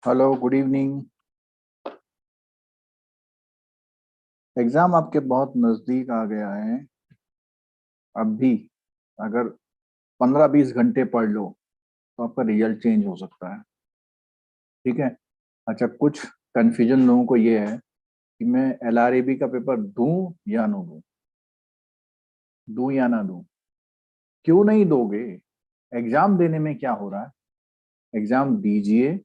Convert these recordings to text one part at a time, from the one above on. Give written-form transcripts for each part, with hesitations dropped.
Hello, good evening. Exam आपके बहुत नजदीक आ गया है। अब भी अगर 15-20 घंटे पढ़ लो तो आपका रिजल्ट चेंज हो सकता है। ठीक है। अच्छा, कुछ कंफ्यूजन लोगों को ये है कि मैं एलआरएबी का पेपर दूं या ना दूं, दूं या ना दूं। क्यों नहीं दोगे? एग्जाम देने में क्या हो रहा है? एग्जाम दीजिए,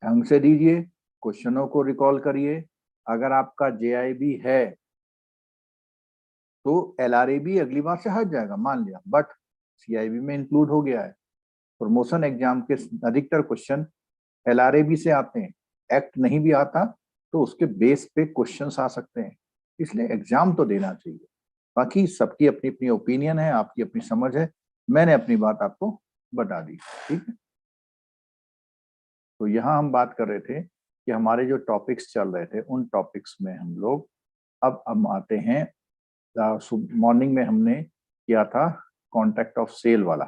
ढंग से दीजिए, क्वेश्चनों को रिकॉल करिए। अगर आपका जेआईबी है तो एलआरएबी अगली बार से हट जाएगा, मान लिया, बट सीआईबी में इंक्लूड हो गया है। प्रमोशन एग्जाम के अधिकतर क्वेश्चन एलआरएबी से आते हैं। एक्ट नहीं भी आता तो उसके बेस पे क्वेश्चंस आ सकते हैं। इसलिए एग्जाम तो देना चाहिए। बाकी सबकी अपनी अपनी ओपिनियन है, आपकी अपनी समझ है। मैंने अपनी बात आपको बता दी। ठीक है। तो यहाँ हम बात कर रहे थे कि हमारे जो टॉपिक्स चल रहे थे उन टॉपिक्स में हम लोग अब हम आते हैं। मॉर्निंग में हमने किया था कॉन्ट्रैक्ट ऑफ सेल वाला,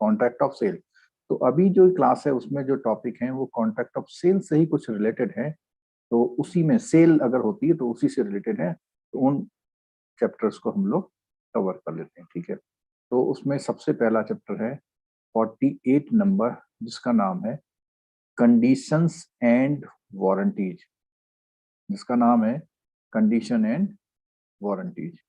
कॉन्ट्रैक्ट ऑफ सेल। तो अभी जो क्लास है उसमें जो टॉपिक है वो कॉन्ट्रैक्ट ऑफ सेल से ही कुछ रिलेटेड है। तो उसी में सेल अगर होती है तो उसी से रिलेटेड है, तो उन चैप्टर्स को हम लोग कवर कर लेते हैं। ठीक है। तो उसमें सबसे पहला चैप्टर है 48 नंबर, जिसका नाम है कंडीशंस एंड वारंटीज। जिसका नाम है कंडीशन एंड वारंटीज।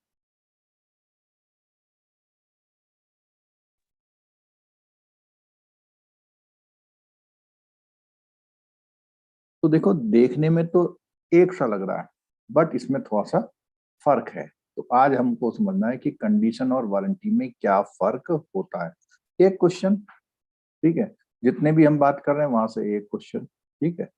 तो देखो, देखने में तो एक सा लग रहा है, बट इसमें थोड़ा सा फर्क है। तो आज हमको समझना है कि कंडीशन और वारंटी में क्या फर्क होता है। एक क्वेश्चन। ठीक है। जितने भी हम बात कर रहे हैं वहां से एक क्वेश्चन। ठीक है।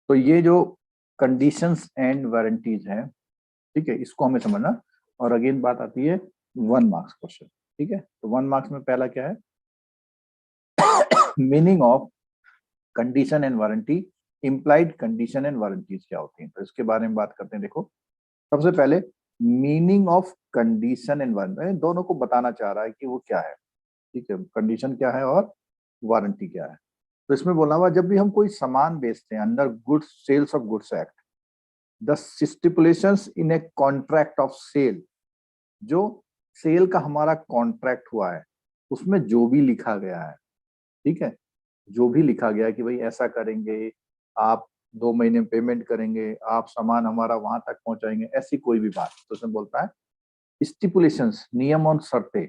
तो ये जो कंडीशंस एंड वारंटीज है, ठीक है, इसको हमें समझना। और अगेन बात आती है 1 मार्क्स क्वेश्चन। ठीक है। तो 1 मार्क्स में पहला क्या है? Meaning of condition and warranty. Implied condition and warranties क्या होती हैं, तो इसके बारे में बात करते हैं। देखो, सबसे पहले meaning of condition and warranty, दोनों को बताना चाह रहा है कि वो क्या है। ठीक है। कंडीशन क्या है और वारंटी क्या है। तो इसमें बोला हुआ, जब भी हम कोई सामान बेचते हैं under goods sales of goods act, the stipulations in a contract of sale, जो सेल का हमारा कॉन्ट्रैक्ट हुआ है उसमें जो भी लिखा गया है, ठीक है, जो भी लिखा गया है कि भाई ऐसा करेंगे, आप 2 महीने में पेमेंट करेंगे, आप सामान हमारा वहां तक पहुंचाएंगे, ऐसी कोई भी बात, तो उसमें बोलता है स्टिपुलेशंस, नियम और शर्तें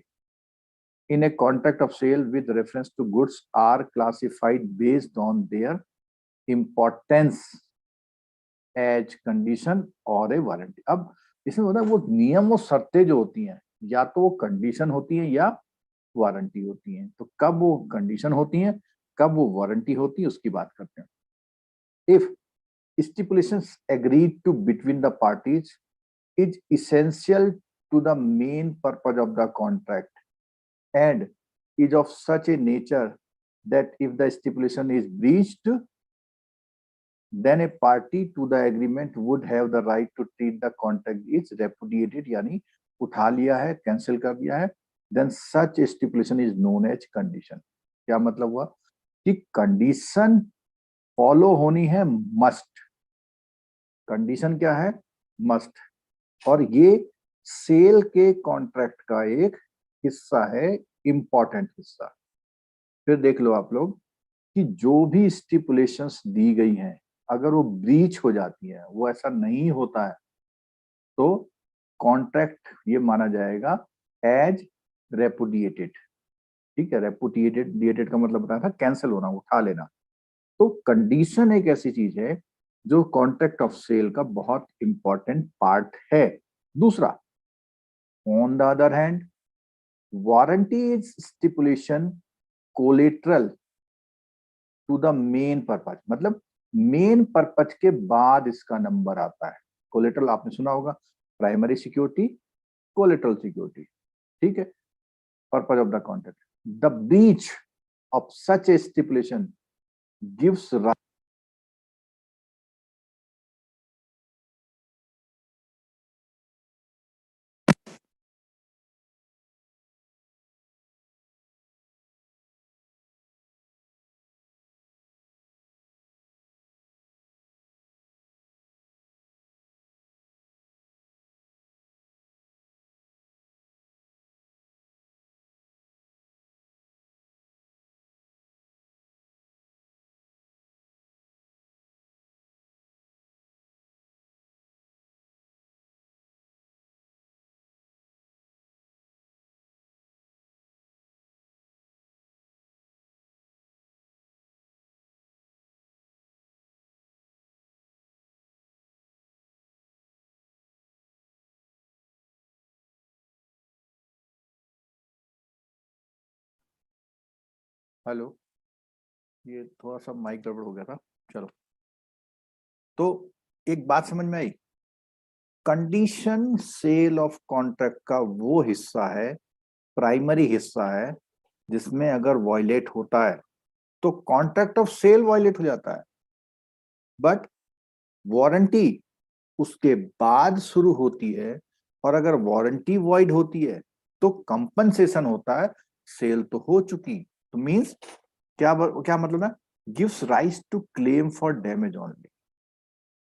in a contract of sale with reference to goods are classified based on their importance as condition और ए वारंटी। अब इसमें होता है वो नियम और शर्तें जो होती हैं, या तो वो कंडीशन होती है या वारंटी होती है। तो कब वो कंडीशन होती है, कब वो वारंटी होती है, उसकी बात करते हैं। If stipulations agreed to between the parties is essential to the main purpose of the contract and is of such a nature that if the stipulation is breached, then a party to the agreement would have the right to treat the contract is repudiated, यानी उठा लिया है, cancel कर दिया है। then such stipulation is known as condition। क्या मतलब हुआ कि कंडीशन फॉलो होनी है, मस्ट। कंडीशन क्या है? मस्ट। और ये सेल के कॉन्ट्रैक्ट का एक हिस्सा है, इंपॉर्टेंट हिस्सा। फिर देख लो आप लोग कि जो भी स्टिपुलेशंस दी गई हैं, अगर वो ब्रीच हो जाती है, वो ऐसा नहीं होता है, तो कॉन्ट्रैक्ट ये माना जाएगा एज रेपुडिएटेड। ठीक है। रेपुडिएटेड, डिएटेड का मतलब बताया था कैंसिल होना, उठा लेना। तो कंडीशन एक ऐसी चीज है जो कॉन्ट्रैक्ट ऑफ सेल का बहुत इंपॉर्टेंट पार्ट है। दूसरा, on the other hand, warranty is stipulation collateral to the main purpose, मतलब मेन पर्पज के बाद इसका नंबर आता है। कोलेटरल आपने सुना होगा, प्राइमरी सिक्योरिटी, कोलेटरल सिक्योरिटी, ठीक है। Purpose of the contract, the breach of such A stipulation gives. Hello, ये थोड़ा सा माइक गड़बड़ हो गया था। चलो, तो एक बात समझ में आई, कंडीशन सेल ऑफ कॉन्ट्रैक्ट का वो हिस्सा है, प्राइमरी हिस्सा है, जिसमें अगर वॉयलेट होता है तो कॉन्ट्रैक्ट ऑफ सेल वॉयलेट हो जाता है। बट वारंटी उसके बाद शुरू होती है, और अगर वारंटी वॉइड होती है तो कंपनसेशन होता है, सेल तो हो चुकी। तो मींस क्या मतलब है, gives right to claim for damage only.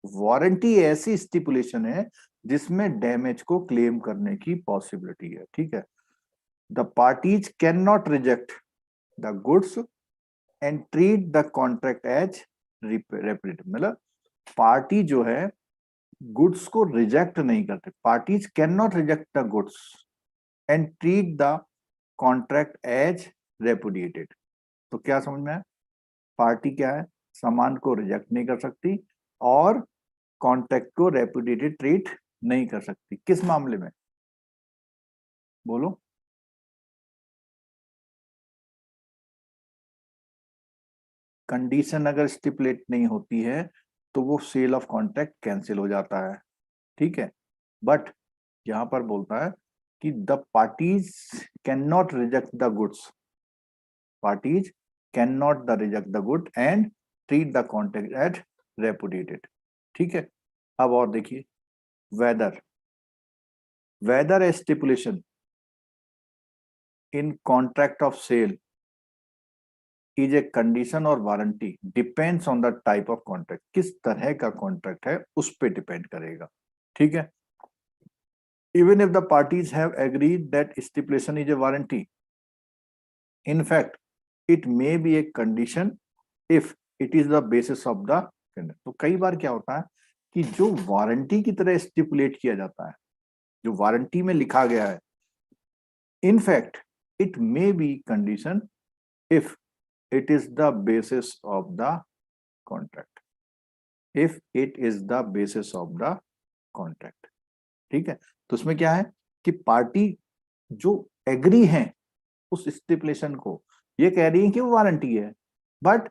Warranty ऐसी स्टिपुलेशन है जिसमें डैमेज को क्लेम करने की पॉसिबिलिटी है, ठीक है। The parties can not reject the goods and treat the contract as reparative, मतलब पार्टी जो है गुड्स को रिजेक्ट नहीं करते। Parties can not reject the goods and treat the contract as repudiated. तो क्या समझ में आया, पार्टी क्या है, सामान को रिजेक्ट नहीं कर सकती और कॉन्ट्रैक्ट को रेपुडिएटेड ट्रीट नहीं कर सकती। किस मामले में, बोलो। कंडीशन अगर स्टिपुलेट नहीं होती है तो वो सेल ऑफ कॉन्ट्रैक्ट कैंसिल हो जाता है, ठीक है। बट यहां पर बोलता है कि the parties can not reject the goods, parties can not the reject the good and treat the contract at repudiated, ठीक है। अब और देखिए, whether whether a stipulation in contract of sale is a condition और warranty depends on the type of contract, किस तरह का contract है उस पर डिपेंड करेगा, ठीक है। Even if the parties have agreed that stipulation is a warranty, in fact it may be a condition if it is the basis of the. तो कई बार क्या होता है कि जो वारंटी की तरह स्टिपुलेट किया जाता है, जो वारंटी में लिखा गया है, in fact it may be condition if it is the basis of the contract, if it is the basis of the contract, ठीक है। तो उसमें क्या है कि पार्टी जो एग्री है उस स्टिपुलेशन को, ये कह रही है कि वो वारंटी है, बट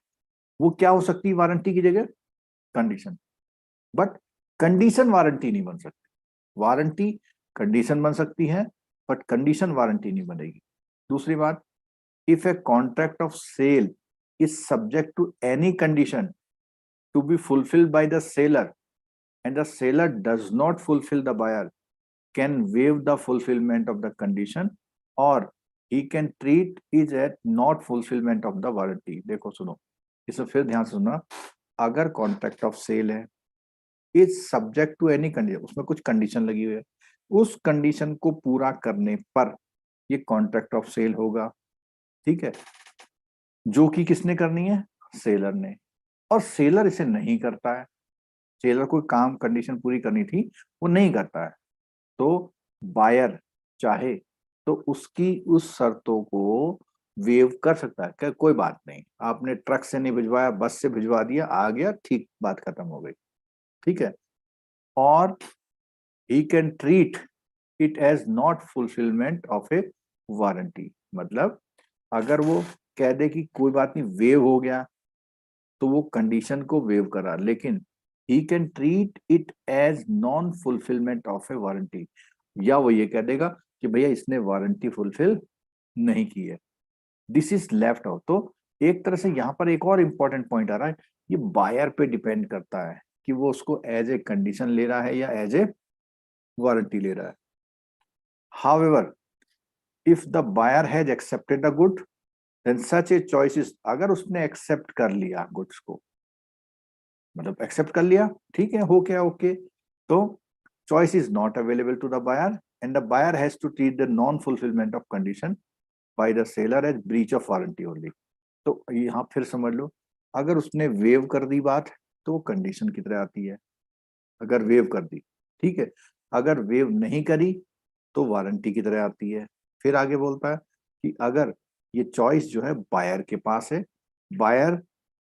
वो क्या हो सकती है वारंटी की जगह, कंडीशन। बट कंडीशन वारंटी नहीं बन सकती, वारंटी कंडीशन बन सकती है बट कंडीशन वारंटी नहीं बनेगी। दूसरी बात, if a contract of sale is subject to any condition to be fulfilled by the seller and the seller does not fulfill, the buyer can waive the fulfillment of the condition or he can treat it as not fulfillment of the warranty। देखो सुनो, इसे फिर ध्यान से सुनना। अगर contract of sale है, is subject to any condition, उसमें कुछ कंडीशन लगी हुई है, उस कंडीशन को पूरा करने पर ये कॉन्ट्रैक्ट ऑफ सेल होगा, ठीक है। जो कि किसने करनी है, सेलर ने, और सेलर इसे नहीं करता है। सेलर कोई काम कंडीशन पूरी करनी थी, वो नहीं करता है, तो बायर चाहे तो उसकी उस शर्तों को वेव कर सकता है, क्या कोई बात नहीं, आपने ट्रक से नहीं भिजवाया, बस से भिजवा दिया, आ गया, ठीक, बात खत्म हो गई, ठीक है। और he can treat it as not fulfilment of a warranty, मतलब अगर वो कह दे कि कोई बात नहीं वेव हो गया, तो वो कंडीशन को वेव करा, लेकिन he can treat it as non fulfilment of a warranty, या वो ये कह देगा कि भैया इसने वारंटी फुलफिल नहीं की है, दिस इज लेफ्ट आउट। तो एक तरह से यहाँ पर एक और इंपॉर्टेंट पॉइंट आ रहा है, ये बायर पे डिपेंड करता है कि वो उसको एज ए कंडीशन ले रहा है या एज ए वारंटी ले रहा है। However, if the buyer has accepted the good, then such a choice is, अगर उसने एक्सेप्ट कर लिया गुड्स को, मतलब एक्सेप्ट कर लिया, ठीक है, हो गया, ओके, तो choice is not available to the buyer and the buyer has to treat the non fulfilment of condition by the seller as breach of warranty only. तो यहाँ फिर समझ लो, अगर उसने वेव कर दी बात, तो वो कंडीशन की तरह आती है, अगर वेव कर दी, ठीक है, अगर वेव नहीं करी तो वारंटी की तरह आती है। फिर आगे बोलता है कि अगर ये चॉइस जो है बायर के पास है, बायर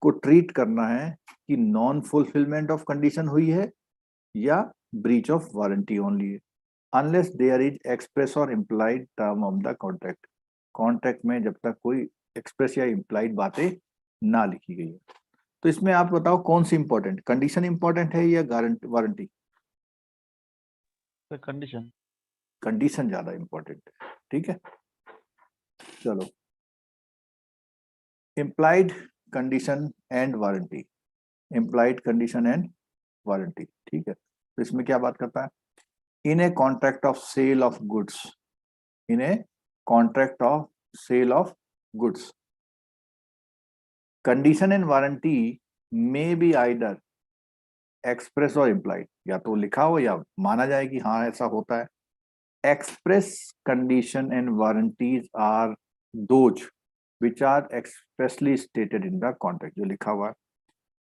को ट्रीट करना है कि नॉन फुलफिलमेंट ऑफ कंडीशन हुई है या ब्रीच ऑफ वारंटी ओनली है, अनलेस देयर इज एक्सप्रेस और implied term of the contract, contract में जब तक कोई एक्सप्रेस या इम्प्लाइड बातें ना लिखी गई है। तो इसमें आप बताओ कौन सी इंपॉर्टेंट, कंडीशन इंपॉर्टेंट है या गारंटी वारंटी? कंडीशन। कंडीशन ज्यादा इंपॉर्टेंट है, ठीक है। चलो, implied condition and warranty, implied condition and warranty, ठीक है। तो इसमें क्या बात करता है, in a contract of sale of goods, in a contract of sale of goods, condition and warranty may be either express और इम्प्लाइड, या तो लिखा हो या माना जाए कि हाँ ऐसा होता है। Express condition and warranties are those which are expressly stated in the contract, जो लिखा हुआ है।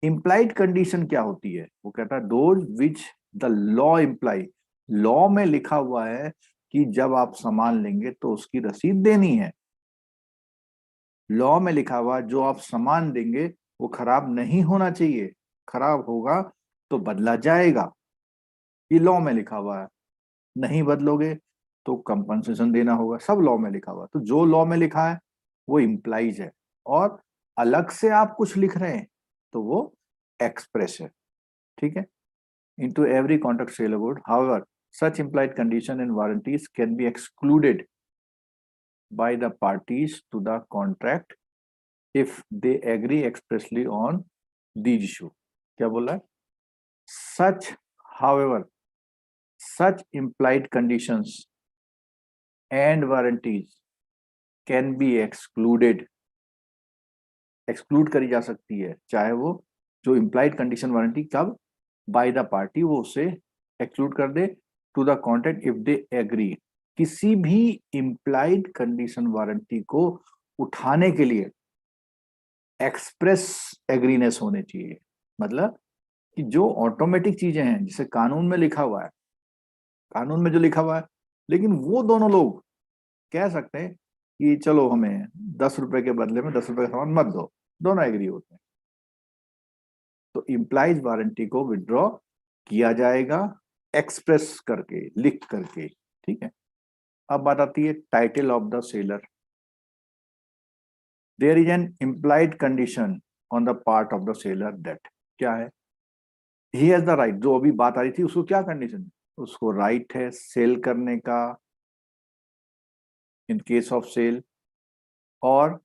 इम्प्लाइड कंडीशन क्या होती है, वो कहता है those which the law imply, law में लिखा हुआ है कि जब आप सामान लेंगे तो उसकी रसीद देनी है, लॉ में लिखा हुआ जो आप सामान देंगे वो खराब नहीं होना चाहिए, खराब होगा तो बदला जाएगा, ये लॉ में लिखा हुआ है, नहीं बदलोगे तो कंपनसेशन देना होगा, सब लॉ में लिखा हुआ है। तो जो लॉ में लिखा है वो इम्प्लाइज है, और अलग से आप कुछ लिख रहे हैं तो वो एक्सप्रेस है, ठीक है। into every contract sale of good, however such implied condition and warranties can be excluded by the parties to the contract if they agree expressly on these issue। क्या बोला है, such however such implied conditions and warranties can be excluded, exclude करी जा सकती है, चाहे वो जो इम्प्लाइड कंडीशन वारंटी कब बाय द पार्टी, वो उसे एक्सक्लूड कर दे to the contract if they agree. किसी भी इम्प्लाइड कंडीशन वारंटी को उठाने के लिए एक्सप्रेस एग्रीनेस होने चाहिए, मतलब कि जो ऑटोमेटिक चीजें हैं जिसे कानून में लिखा हुआ है, कानून में जो लिखा हुआ है, लेकिन वो दोनों लोग कह सकते हैं कि चलो हमें 10 रुपए के बदले में 10 रुपए का सामान मत दो, दोनों एग्री होते हैं, तो इम्प्लाइज वारंटी को विड्रॉ किया जाएगा एक्सप्रेस करके, लिख करके, ठीक है। अब बात आती है title of the seller. There is an implied condition on the part of the seller that, क्या है, ही हैज द राइट, जो अभी बात आ रही थी उसको क्या कंडीशन, उसको राइट है सेल करने का इन केस ऑफ सेल, और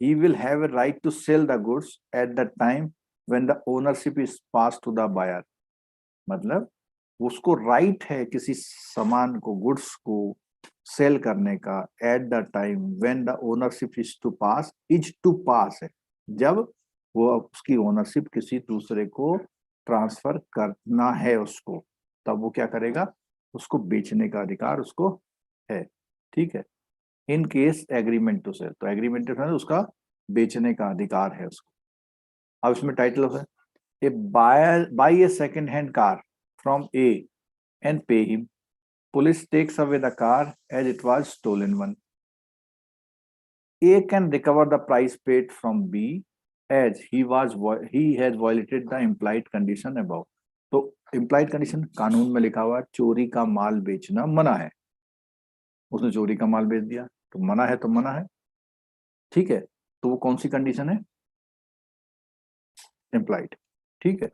he will have a right to sell the goods at the time when the ownership is passed to the buyer, मतलब उसको राइट है किसी सामान को, गुड्स को सेल करने का at the time when the ownership is to pass है, जब वो उसकी ओनरशिप किसी दूसरे को ट्रांसफर करना है उसको, तब वो क्या करेगा, उसको बेचने का अधिकार उसको है, ठीक है। In case agreement to sell, तो एग्रीमेंट टू सेल उसका बेचने का अधिकार है उसको। अब इसमें टाइटल है, a buyer buy a second hand car from A and pay him, police takes away the car as it was stolen one. A can recover the price paid from B as he has violated the implied condition above. तो implied condition कानून में लिखा हुआ है, चोरी का माल बेचना मना है, उसने चोरी का माल बेच दिया, तो मना है तो मना है, ठीक है। तो वो कौन सी कंडीशन है? इम्प्लाइड, ठीक है।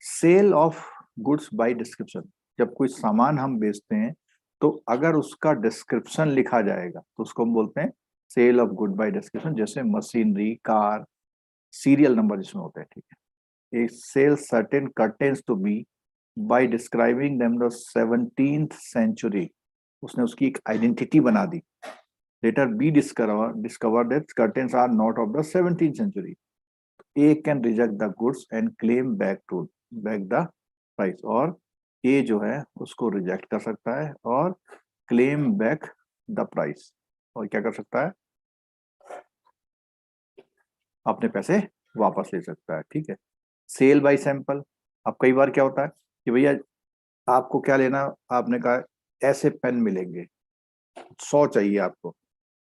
Sale of goods by description, जब कोई सामान हम बेचते हैं तो अगर उसका डिस्क्रिप्शन लिखा जाएगा तो उसको हम बोलते हैं sale of good by description, जैसे मशीनरी, कार, सीरियल नंबर जिसमें होता है, ठीक है। A sale certain curtains to be by describing them the 17th century, उसने उसकी एक आइडेंटिटी बना दी। Later B discover that curtains are not of the 17th century, a can reject the goods and claim back the price, और A जो है उसको reject कर सकता है और क्लेम बैक द प्राइस, और क्या कर सकता है? अपने पैसे वापस ले सकता है, ठीक है। सेल बाय सैंपल, अब कई बार क्या होता है कि भैया आपको क्या लेना, आपने कहा ऐसे पेन मिलेंगे, 100 चाहिए आपको,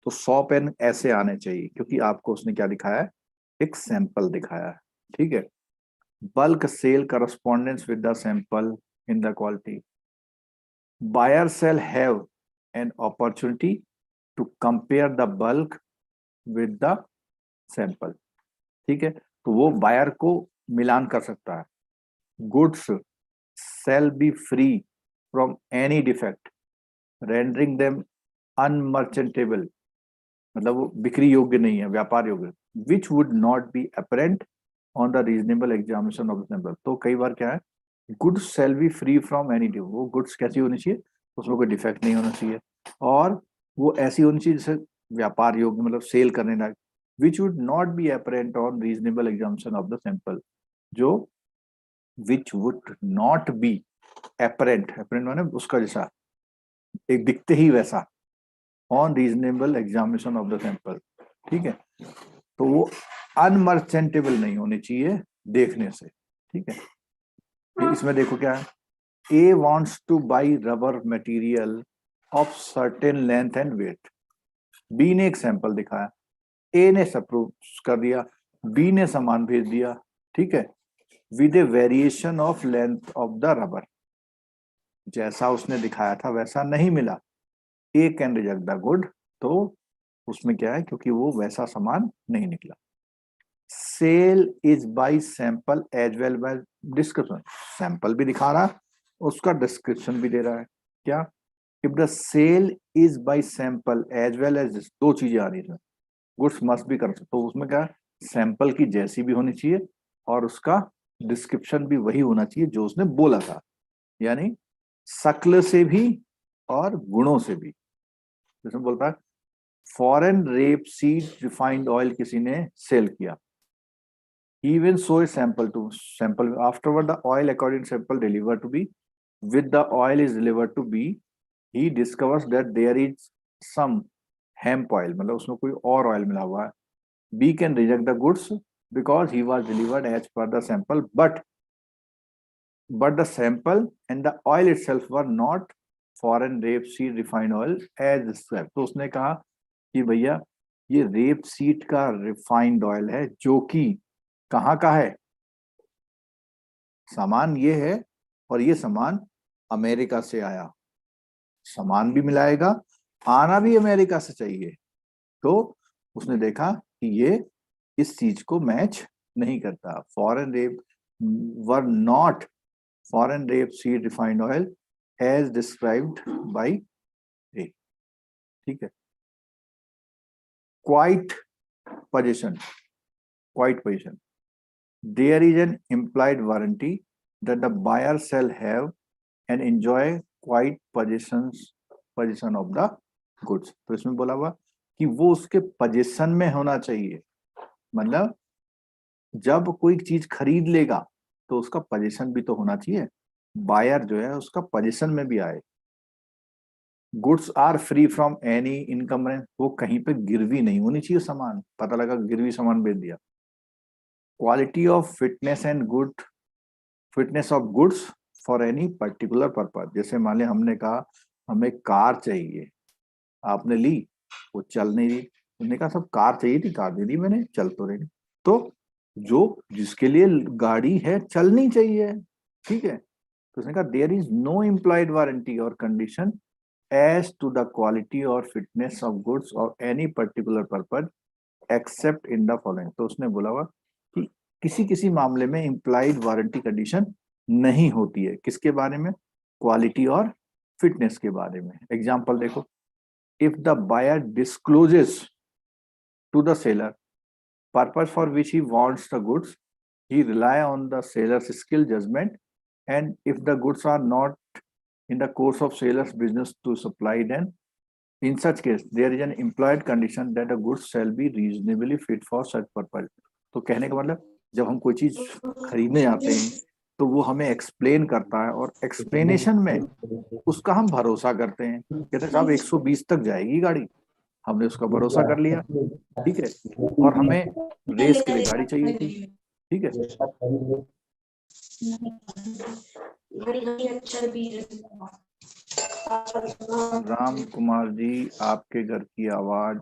तो 100 पेन ऐसे आने चाहिए, क्योंकि आपको उसने क्या दिखाया है? एक सैंपल दिखाया है, ठीक है। Bulk sale correspondence with the sample in the quality, buyer sale have an opportunity to compare the bulk with the sample, ठीक है। तो वो बायर को मिलान कर सकता है। Goods sale be free from any defect rendering them unmerchantable, मतलब वो बिक्री योग्य नहीं है, व्यापार योग्य, which would not be apparent on the reasonable examination of the sample. तो कई बार क्या है, goods sale be free from any defect, वो गुड्स कैसी होनी चाहिए, उसमें कोई डिफेक्ट नहीं होना चाहिए, और वो ऐसी होनी चाहिए जैसे व्यापार योग्य, मतलब सेल करने लायक, which would not be apparent on reasonable examination of the sample, जो which would not be apparent, apparent माने उसका जैसा, एक दिखते ही वैसा, on reasonable examination of the sample, ठीक है। तो वो अनमर्चेंटेबल नहीं होनी चाहिए देखने से, ठीक है। इसमें देखो क्या है, A wants to buy rubber material of certain length and weight, B ने एक सैंपल दिखाया, ए ने अप्रूव कर दिया, बी ने सामान भेज दिया, ठीक है, with A variation of length of the rubber, जैसा उसने दिखाया था वैसा नहीं मिला, ए कैन रिजेक्ट द गुड, तो उसमें क्या है, क्योंकि वो वैसा सामान नहीं निकला। Sale is by sample as well by description, sample भी दिखा रहा है, उसका डिस्क्रिप्शन भी दे रहा है, क्या? If the sale is by sample as well as, दो चीजें आ रही है, गुड्स मस्ट भी कर सकते, तो उसमें क्या, सैंपल की जैसी भी होनी चाहिए और उसका डिस्क्रिप्शन भी वही होना चाहिए जो उसने बोला था, यानी शक्ल से भी और गुणों से भी। जैसे बोलता है foreign rape seed refined oil किसी ने सेल किया, even show a sample afterward the oil according sample delivered to B, with the oil is delivered to B, he discovers that there is some hemp oil, मतलब उसमें कोई और oil मिला हुआ है, B can reject the goods because he was delivered as per the sample, but the sample and the oil itself were not foreign rape seed refined oil as described। तो उसने कहा कि भैया ये रेप सीड का refined oil है, जो कि कहाँ का है, सामान ये है और ये सामान अमेरिका से आया, सामान भी मिलाएगा, आना भी अमेरिका से चाहिए, तो उसने देखा कि ये इस चीज को मैच नहीं करता। Foreign rape was not foreign rape seed refined oil as described by A, ठीक है। Quite position, there is an implied warranty that the buyer shall have and enjoy quiet possession of the goods। तो इसमें बोला हुआ कि वो उसके position में होना चाहिए, मतलब जब कोई चीज खरीद लेगा तो उसका पोजीशन भी तो होना चाहिए, बायर जो है उसका पोजीशन में भी आए। Goods are free from any income, वो कहीं पे गिरवी नहीं होनी चाहिए सामान, पता लगा गिरवी सामान बेच दिया। Quality of fitness and good fitness of goods for any particular purpose, जैसे मान लिया हमने कहा हमें कार चाहिए, आपने ली, वो चल नहीं रही, उसने कहा सब कार चाहिए थी, कार दे दी मैंने, चल तो रही। तो जो जिसके लिए गाड़ी है चलनी चाहिए, ठीक है। तो उसने कहा there is no implied warranty और condition as to the quality और फिटनेस ऑफ गुड्स और any particular purpose except in the following. तो उसने बोला हुआ कि किसी किसी मामले में इम्प्लाइड वारंटी कंडीशन नहीं होती है, किसके बारे में, क्वालिटी और फिटनेस के बारे में। एग्जाम्पल देखो, if the buyer discloses to the seller purpose for which he wants the goods, he rely on the seller's skill judgment, and if the goods are not in the course of seller's business to supply, then in such case there is an implied condition that the goods shall be reasonably fit for such purpose। तो कहने का मतलब जब हम कोई चीज खरीदने जाते हैं तो वो हमें एक्सप्लेन करता है और एक्सप्लेनेशन में उसका हम भरोसा करते हैं, कहते हैं साहब 120 तक जाएगी गाड़ी, हमने उसका भरोसा कर लिया, ठीक है। और हमें रेस के लिए गाड़ी चाहिए थी, ठीक है। राम कुमार जी, आपके घर की आवाज।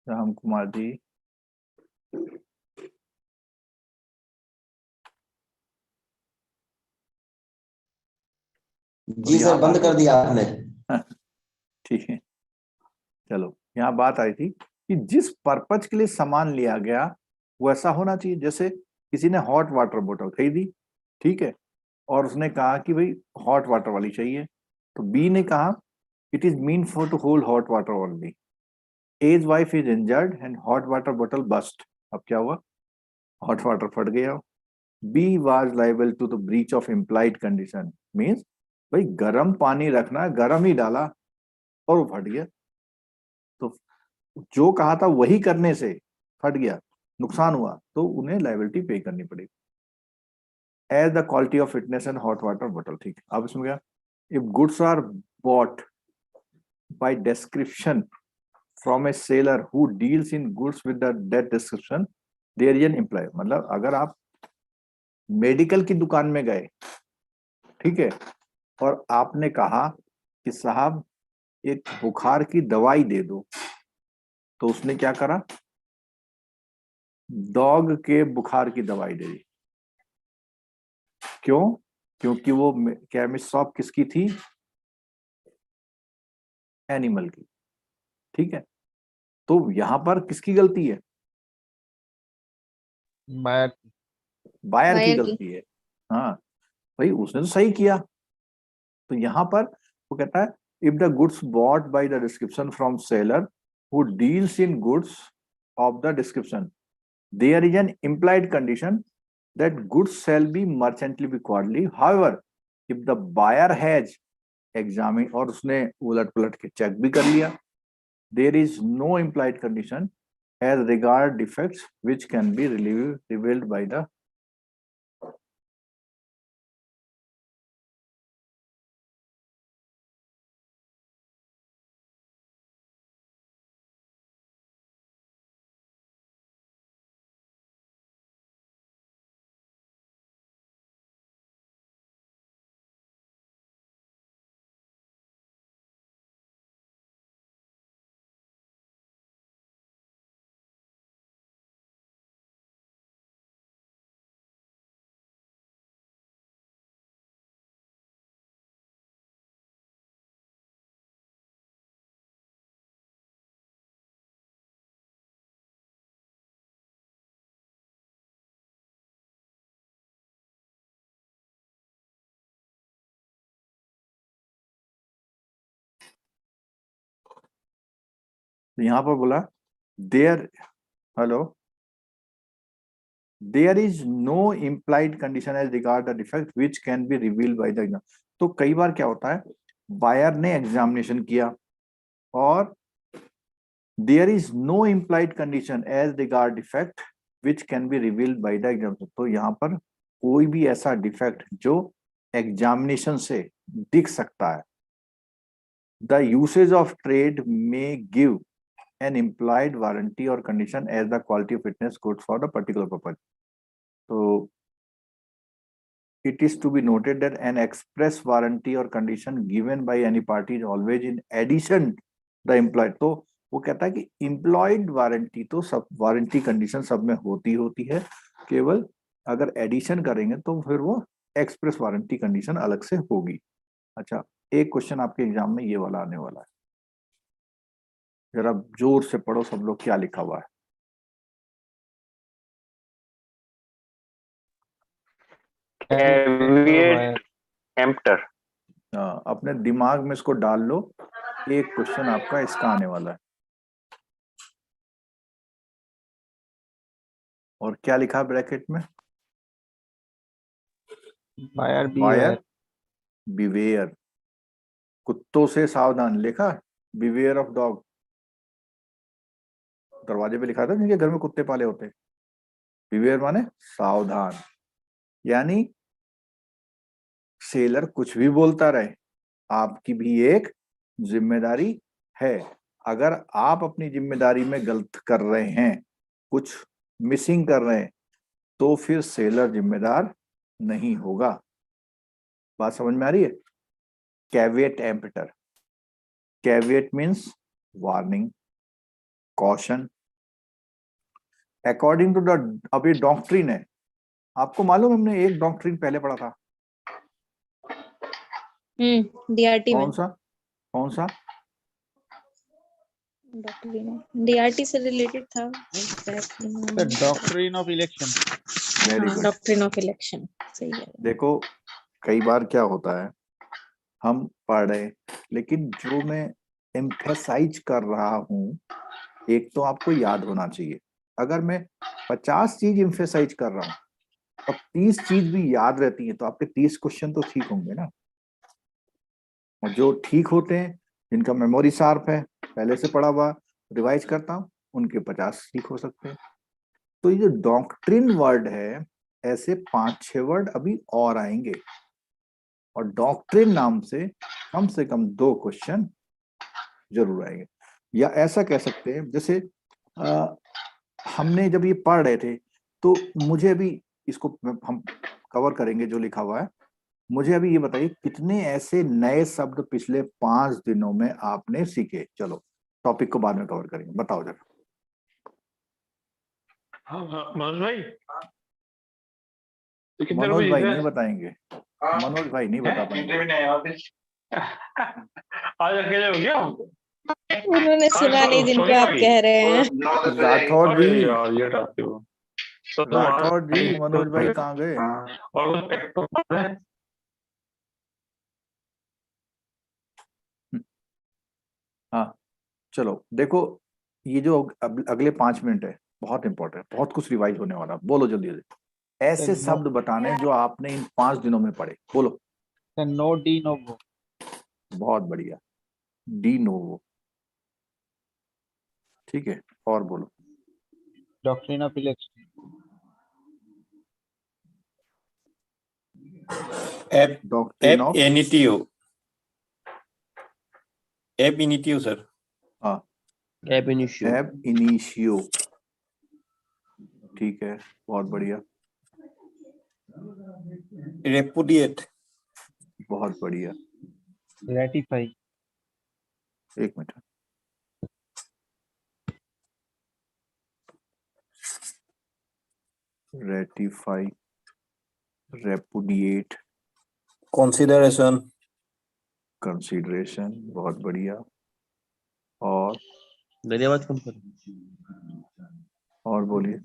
राम कुमार जी, जी सर, बंद कर दिया आपने। ठीक है, चलो यहाँ बात आई थी कि जिस पर्पज के लिए सामान लिया गया वो ऐसा होना चाहिए। जैसे किसी ने हॉट वाटर बोतल खरीदी, ठीक है, और उसने कहा कि भाई हॉट वाटर वाली चाहिए, तो बी ने कहा it is mean for to hold hot water only. As wife is injured and hot water बोतल बस्ट। अब क्या हुआ, हॉट वाटर फट गया। B was liable to the breach of implied condition, means भाई गर्म पानी रखना, गर्म ही डाला और वो फट गया। तो जो कहा था वही करने से फट गया, नुकसान हुआ, तो उन्हें लाइबिलिटी पे करनी पड़ेगी as the quality of fitness and hot water बोतल। ठीक, अब इसमें क्या, if goods are bought by description from a seller who deals in goods with that description there is an employ. मतलब अगर आप मेडिकल की दुकान में गए, ठीक है, और आपने कहा कि साहब एक बुखार की दवाई दे दो, तो उसने क्या करा, डॉग के बुखार की दवाई दे दी। क्यों, क्योंकि वो केमिस्ट शॉप किसकी थी, एनिमल की, ठीक है। तो यहां पर किसकी गलती है, बायर की गलती है। हाँ भाई, उसने तो सही किया। तो यहां पर वो कहता है if the goods bought by the description from seller who deals in goods of the description there is an implied condition that goods shall be merchantly be quarterly, however if the buyer has examined, और उसने उलट पुलट के check भी कर लिया, there is no implied condition as regard defects which can be revealed by the। यहां पर बोला there, hello, there is no implied condition as regard the defect which can be revealed by the exam. तो कई बार क्या होता है, buyer ने एग्जामिनेशन किया और there is no implied condition as regard defect which can be revealed by the exam. तो यहाँ पर कोई भी ऐसा डिफेक्ट जो एग्जामिनेशन से दिख सकता है, द यूसेज ऑफ ट्रेड में गिव एन इम्प्लाइड वारंटी और condition as the quality of fitness good for the particular purpose. तो It is to be noted that an express warranty or condition given by any party is always in addition the employed. तो वो कहता है कि employed warranty तो सब warranty condition सब में होती है, केवल अगर एडिशन करेंगे तो फिर वो एक्सप्रेस वारंटी कंडीशन अलग से होगी। अच्छा, एक क्वेश्चन आपके एग्जाम में ये वाला आने वाला है, जरा जोर से पढ़ो सब लोग, क्या लिखा हुआ है? Caveat emptor. अपने दिमाग में इसको डाल लो, एक क्वेश्चन आपका इसका आने वाला है। और क्या लिखा है ब्रैकेट में? बायर बिवेयर, कुत्तों से सावधान लिखा, बिवेयर ऑफ डॉग। दरवाजे पे लिखा था जिनके घर में कुत्ते पाले होते। बिवेयर माने सावधान, यानी सेलर कुछ भी बोलता रहे, आपकी भी एक जिम्मेदारी है। अगर आप अपनी जिम्मेदारी में गलत कर रहे हैं, कुछ मिसिंग कर रहे हैं, तो फिर सेलर जिम्मेदार नहीं होगा। बात समझ में आ रही है? Caveat emptor, caveat means warning, caution. According to the, अब ये डॉक्ट्रिन है, आपको मालूम है हमने एक डॉक्ट्रिन पहले पढ़ा था, डीआरटी में। कौन सा डीआरटी से रिलेटेड था। Doctrine of election. Very good, doctrine of election, सही है। देखो कई बार क्या होता है, हम पढ़ रहे लेकिन जो मैं एम्फेसाइज कर रहा हूं, एक तो आपको याद होना चाहिए। अगर मैं 50 चीज एम्फेसाइज कर रहा हूं, अब 30 चीज भी याद रहती है, तो आपके 30 क्वेश्चन तो ठीक होंगे ना। और जो ठीक होते हैं, जिनका मेमोरी शार्प है, पहले से पढ़ा हुआ, रिवाइज करता हूं, उनके 50 ठीक हो सकते हैं। तो ये जो डॉक्ट्रिन वर्ड है, ऐसे 5-6 वर्ड अभी और आएंगे, और डॉक्ट्रिन नाम से कम 2 क्वेश्चन जरूर आएंगे। या ऐसा कह सकते हैं, जैसे हमने जब ये पढ़ रहे थे, तो मुझे अभी इसको हम कवर करेंगे जो लिखा हुआ है। मुझे अभी ये बताइए, कितने ऐसे नए शब्द पिछले 5 दिनों में आपने सीखे? चलो टॉपिक को बाद में कवर करेंगे, बताओ जरा। मनोज भाई, तो कितने मनोज रुपए भाई जीते? नहीं बताएंगे, मनोज भाई नहीं बता पाएंगे। आज अकेले हो गया? उन्होंने सुना नहीं जिनको आप कह रहे हैं। राठौर जी, यार ये डालते हो तो राठौर जी, मनोज भाई कहाँ गए? और हाँ चलो देखो, ये जो अगले 5 मिनट है बहुत इंपॉर्टेंट, बहुत कुछ रिवाइज होने वाला। बोलो जल्दी जल्दी, ऐसे शब्द बताने जो आपने इन 5 दिनों में पढ़े। बोलो। No de novo. बहुत बढ़िया, डी नोवो, ठीक है। और बोलो। Doctrine of election. Doctrine of ab initio sir. हाँ, एब इनिशियो। एब इनिशियो, ठीक है, बहुत बढ़िया। रेपुडिएट। बहुत बढ़िया। रेटिफाई। एक minute, ratify, repudiate, consideration. Consideration, बहुत बढ़िया। और धन्यवाद कम कर। और बोलिए।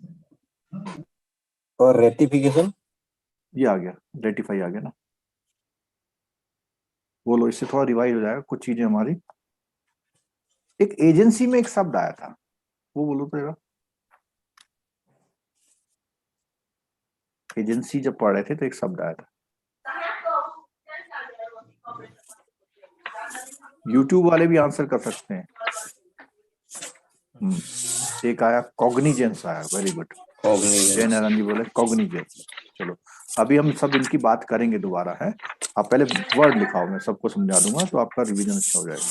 और रेटिफिकेशन। ये आ गया, रेटिफाई आ गया ना। बोलो, इससे थोड़ा रिवाइज हो जाएगा कुछ चीजें हमारी। एक एजेंसी में एक शब्द आया था, वो बोलो तो जरा। एजेंसी जब पढ़ रहे थे तो एक शब्द आया था, यूट्यूब वाले भी आंसर कर सकते हैं। एक आया कॉग्निजेंस आया, वेरी गुड। जय नारायण जी बोले कॉग्निजेंस। चलो अभी हम सब इनकी बात करेंगे दोबारा है। आप पहले वर्ड लिखाओ, मैं सबको समझा दूंगा तो आपका रिवीजन अच्छा हो जाएगा।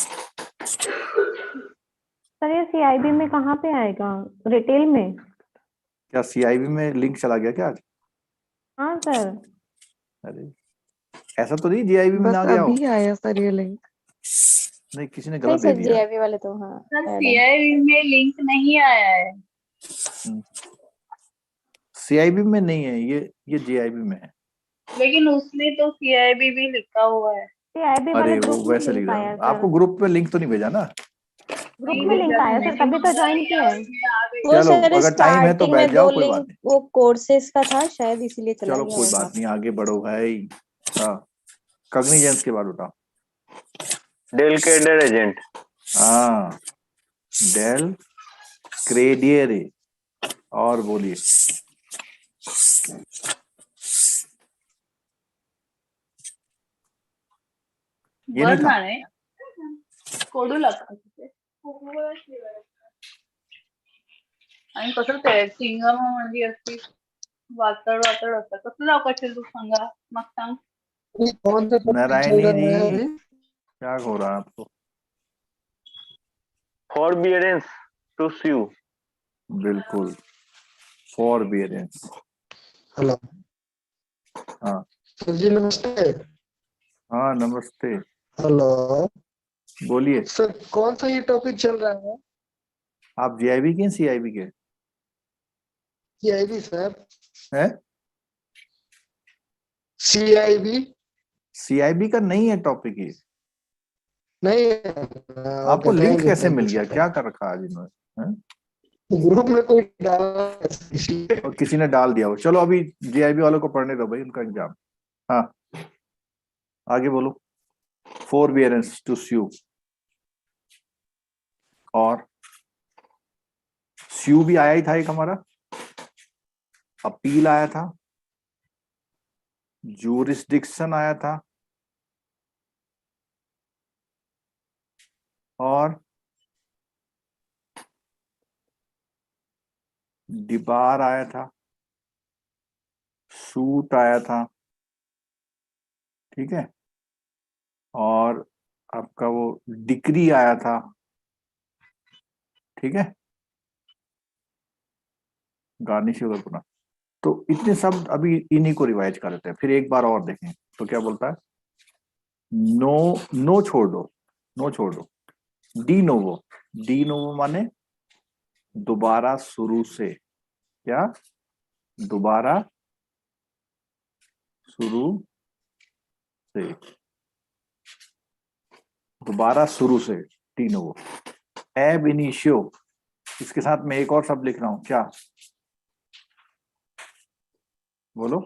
सर ये सीआईबी में कहाँ पे आएगा? रिटेल में? क्या सीआईबी में लिंक चला गया क्या आज? हाँ सर। अरे ऐसा तो नहीं जीआईबी में बस ना गया हो? अभी आया सर ये लिंक। नहीं, किसी ने नहीं गलत दे सर दिया। जेआईबी वाले तो हाँ सर ऐड है। सीआईबी में लिंक नहीं आया है। सीआईबी में नहीं है ये जीआईबी में है। लेकिन उसमें तो सीआईबी भी लिखा हुआ है। सीआईबी वाले अरे वो ग्रुप में वैसे लिख लिंक आया रहा, आपको सर, ग्रुप पे लिंक तो नहीं भेजा ना? ग्रुप में लिंक आया सर, तभी तो ज्वाइन किया है। वो चलो, सर अगर टाइम है तो स्टार्टिंग बैठ में जाओ, दो कोई बात लिंक नहीं। वो कोर्सेज का था शायद, इसीलिए चला चलो गया कोई होगा। बात नहीं, आगे बढ़ो भाई। हाँ, कॉग्निजेंस के बाद उठाओ। Del credere agent. हाँ, डेल क्रेडियरे। और बोलिए। ये नहीं वर था? माने कोडू लागतात तिथे. आणि कसं ते सिंगम म्हणजे असती वातड वातड असतं, कसं नाव कशेल तू सांगा, मग सांग. नारायणी जी, क्या हो रहा है आपको? फॉरबियरेंस टू स्यू। बिल्कुल, फॉरबियरेंस। हेलो। हाँ सर जी नमस्ते। हाँ, नमस्ते, हेलो बोलिए। सर, कौन सा ये टॉपिक चल रहा है? आप जीआईबी के सीआईबी के सीआईबी सर। हैं? सीआईबी सीआईबी का नहीं है टॉपिक ये। नहीं है। आपको ओके, लिंक थैंक यू, कैसे थैंक मिल यू गया? सर। क्या कर रखा आज इन्होंने? हैं? ग्रुप में कोई डाला है इसलिए। और किसी ने डाल दिया हो। चलो अभी जीआईबी वालों को पढ़ने दो भाई, उनका एग्जाम। हाँ, आगे बोलो। फॉरबियरेंस टू स्यू, और स्यू भी आया ही था एक हमारा, अपील आया था, जूरिस्डिक्शन आया था, और डिबार आया था, सूट आया था, ठीक है, और आपका वो डिक्री आया था, ठीक है, गार्निश होगा पुनः। तो इतने शब्द अभी इन्हीं को रिवाइज कर लेते हैं, फिर एक बार और देखें तो क्या बोलता है। नो, नो छोड़ दो, नो छोड़ दो। डी नोवो, डी नोवो माने दोबारा शुरू से। क्या? दोबारा शुरू से, दोबारा शुरू से, डी नोवो। एब इनिशियो, इसके साथ मैं एक और शब्द लिख रहा हूं, क्या? बोलो।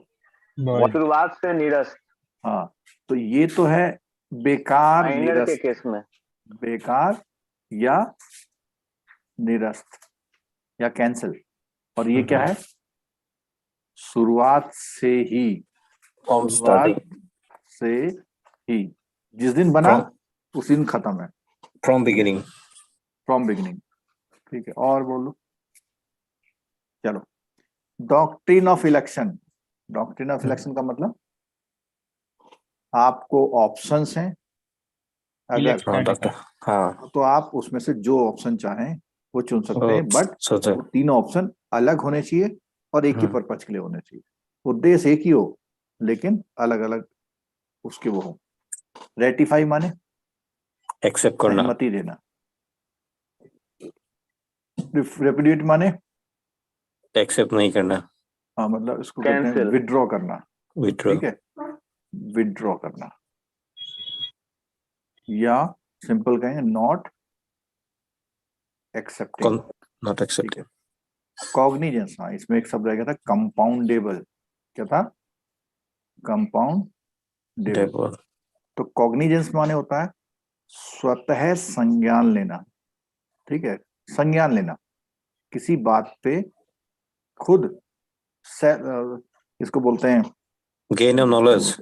शुरुआत से निरस्त। हाँ, तो ये तो है बेकार, माइनर के निरस्त, केस में बेकार या निरस्त या कैंसिल। और ये क्या है? शुरुआत से ही, फ्रॉम शुरुआत स्टार्टिंग, से ही, जिस दिन बना उस दिन खत्म है, फ्रॉम बिगिनिंग। From beginning. ठीक है, और बोलो। चलो, doctrine of election. Doctrine of election का मतलब आपको ऑप्शंस हैं, अगर हाँ डॉक्टर, हाँ तो आप उसमें से जो ऑप्शन चाहें वो चुन सकते हैं, बट सोचे वो तीनों ऑप्शन अलग होने चाहिए और एक ही हम्म। पर्पज के लिए होने चाहिए। उद्देश्य एक ही हो लेकिन अलग अलग उसके वो हो। रेटिफाई माने एक्सेप्ट करना, सहमति देना। रेपुडिएट माने एक्सेप्ट नहीं करना, हाँ, मतलब इसको कहते हैं कैंसिल। विड्रॉ करना, विथड्रॉ। ठीक है, विड्रॉ करना, या सिंपल कहेंगे not accepting, not accept. Cognizance. हाँ, इसमें एक शब्द रहेगा था कंपाउंडेबल। क्या था? कंपाउंडेबल। तो कॉग्निजेंस माने होता है स्वतः संज्ञान लेना, ठीक है, संज्ञान लेना किसी बात पे खुद से, इसको बोलते हैं गेन ऑफ नॉलेज।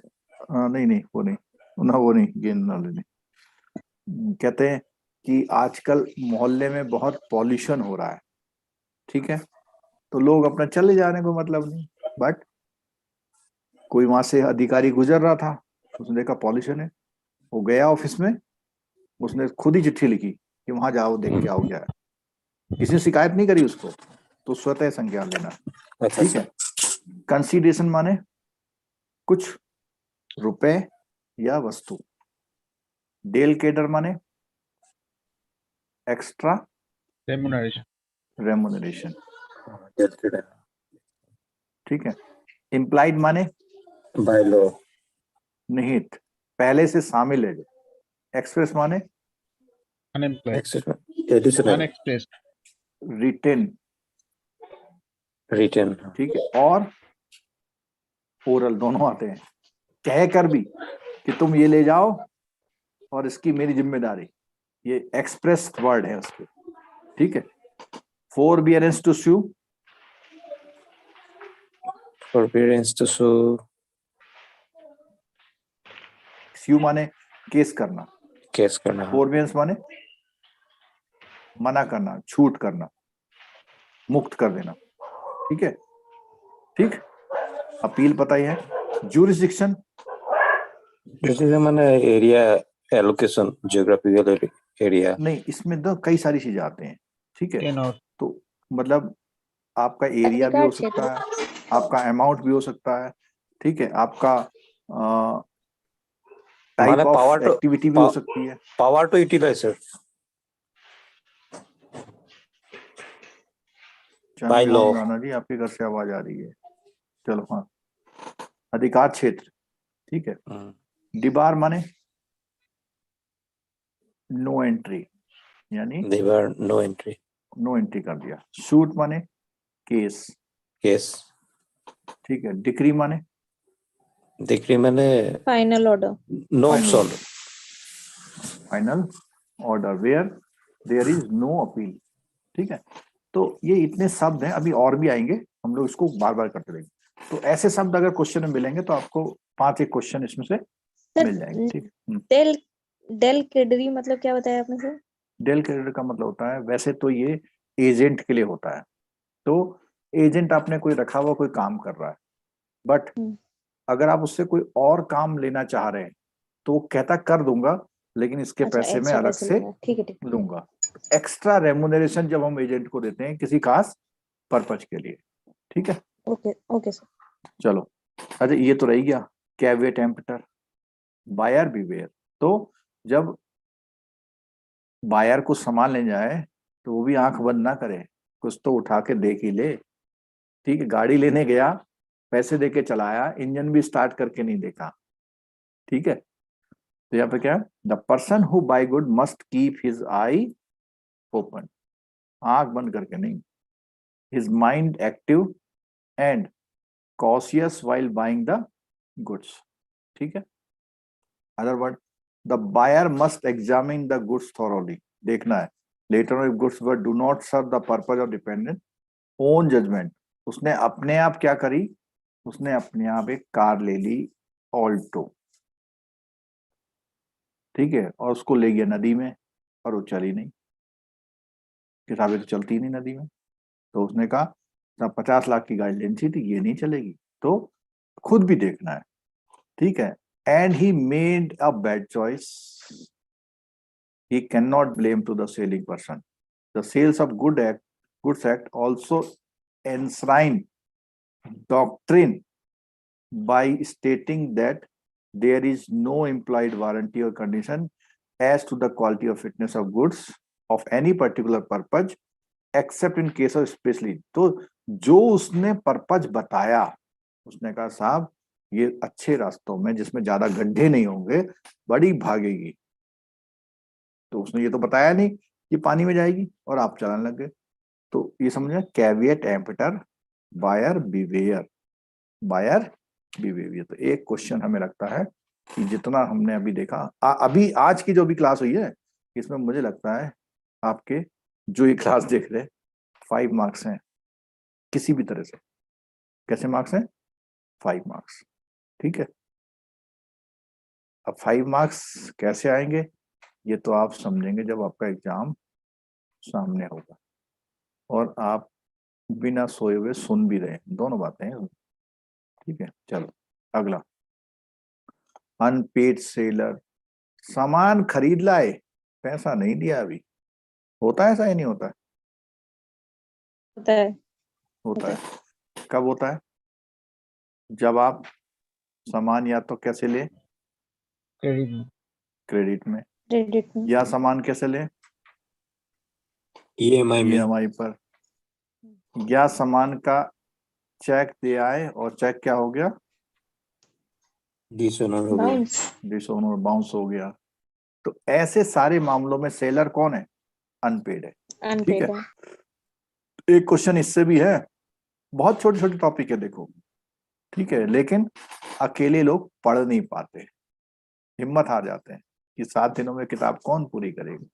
नहीं नहीं, वो नहीं, ना वो नहीं, गेन नॉलेज नहीं। कहते हैं कि आजकल मोहल्ले में बहुत पॉल्यूशन हो रहा है, ठीक है, तो लोग अपना चले जाने को मतलब नहीं, बट कोई वहां से अधिकारी गुजर रहा था, उसने देखा पॉल्यूशन है, वो गया ऑफिस में, उसने खुद ही चिट्ठी लिखी कि वहां जाओ देख के आओ क्या है। किसी ने शिकायत नहीं करी उसको, तो स्वतः संज्ञान लेना, ठीक है। कंसीडरेशन माने कुछ रुपए या वस्तु। डेल केडर माने एक्स्ट्रा Remuneration. रेमुनरेशन, Delta ठीक है। इम्प्लाइड माने by law. निहित, पहले से शामिल है जो। एक्सप्रेस माने Unemployed. Exception. Additional. Unexpressed. Written, Written. ठीक है। और ओरल दोनों आते हैं, कह कर भी कि तुम ये ले जाओ और इसकी मेरी जिम्मेदारी, ये एक्सप्रेस वर्ड है उसके, ठीक है। Forbearance to sue, Forbearance to sue. sue माने केस करना, केस करना. फोरबियरेंस माने मना करना, छूट करना, मुक्त कर देना, ठीक है, ठीक। अपील पता ही है। ज्यूरिसडिक्शन, जैसे मैंने एरिया एलोकेशन, जियोग्राफिकल एरिया. नहीं, इसमें तो कई सारी चीजें आते हैं, ठीक है। Tenor. तो मतलब आपका एरिया भी हो सकता है, आपका अमाउंट भी हो सकता है, ठीक है, आपका टाइप माने power ऑफ to- एक्टिविटी भी हो सकती है। Power to utilize sir. By law. Rana ji आपके घर से आवाज आ रही है, चलो हाँ। अधिकार क्षेत्र, ठीक है। डिबार माने नो एंट्री, यानी दीवार नो एंट्री. नो एंट्री कर दिया। शूट माने केस, केस. ठीक है। डिक्री माने डिक्री मैंने final order. No option. Final order where there is no appeal, ठीक है। तो ये इतने शब्द हैं, अभी और भी आएंगे, हम लोग इसको बार बार करते रहेंगे। तो ऐसे शब्द अगर क्वेश्चन में मिलेंगे तो आपको 5 एक क्वेश्चन इसमें से मिल जाएंगे, ठीक है। डेल डेल केडरी मतलब क्या बताया आपने सर? डेल क्रेडिट का मतलब होता है, वैसे तो ये एजेंट के लिए होता है, तो एजेंट आपने कोई रखा हुआ कोई काम कर रहा है, बट अगर आप उससे कोई और काम लेना चाह रहे हैं तो वो कहता कर दूंगा, लेकिन इसके अच्छा, पैसे मैं extra अलग पैसे से लूंगा। ठीक है, ठीक है। लूंगा। एक्स्ट्रा रेमुनरेशन जब हम एजेंट को देते हैं किसी खास पर्पज के लिए, ठीक है। Okay okay sir. चलो, अच्छा ये तो रह गया कैविएट एम्पटर, बायर बिवेयर। तो जब बायर को सामान ले जाए तो वो भी आंख बंद ना करे, कुछ तो उठा के देख ही ले, ठीक है। गाड़ी लेने गया, पैसे देके चलाया, इंजन भी स्टार्ट करके नहीं देखा, ठीक है। तो यहाँ पे क्या है, the person who buy good must keep his eye open, आंख बंद करके नहीं, his mind active and cautious while buying the goods, ठीक है। Other word, the buyer must examine the goods thoroughly, देखना है later on if goods were do not serve the purpose of dependent own judgement. उसने अपने आप क्या करी, उसने अपने आप एक कार ले ली ऑल्टो, ठीक है, और उसको ले गया नदी में और वो चली नहीं, किताबें तो चलती नहीं नदी में, तो उसने कहा 50 लाख की गाड़ी लेनी थी, ये नहीं चलेगी, तो खुद भी देखना है, ठीक है। And he made a bad choice, he cannot blame to the selling person. The sales of goods act also enshrine doctrine by stating that there is no implied warranty or condition as to the quality of fitness of goods of any particular purpose except in case of specially। तो जो उसने purpose बताया, उसने कहा साहब ये अच्छे रास्तों में जिसमें ज्यादा गड्ढे नहीं होंगे बड़ी भागेगी, तो उसने ये तो बताया नहीं कि पानी में जाएगी और आप चलाने लग गए, तो ये समझे कैविएट एम्पटर बायर बिवेयर, बायर बिवेवियर। तो एक क्वेश्चन हमें लगता है कि जितना हमने अभी देखा अभी आज की जो भी क्लास हुई है इसमें मुझे लगता है आपके जो ये क्लास देख रहे 5 मार्क्स हैं किसी भी तरह से। कैसे मार्क्स हैं? 5 मार्क्स, ठीक है। अब 5 मार्क्स कैसे आएंगे ये तो आप समझेंगे जब आपका एग्जाम सामने होगा और आप बिना सोए हुए सुन भी रहे, दोनों बातें हैं, ठीक है। चलो अगला, अनपेड सेलर, सामान खरीद लाए पैसा नहीं दिया अभी, होता है ऐसा ही नहीं होता है? होता है। होता है। कब होता है? जब आप सामान या तो कैसे ले, क्रेडिट में, क्रेडिट में, क्रेडिट में, या सामान कैसे ले, EMI में, EMI पर, या सामान का चेक दे आए और चेक क्या हो गया, डिसऑनर हो गया, बाउंस, डिसऑनर, बाउंस हो गया। तो ऐसे सारे मामलों में सेलर कौन है, अनपेड है। ठीक अनपेड है, है। एक क्वेश्चन इससे भी है, बहुत छोटे छोटे टॉपिक है देखो, ठीक है, लेकिन अकेले लोग पढ़ नहीं पाते, हिम्मत हार जाते हैं कि 7 दिनों में किताब कौन पूरी करेगा।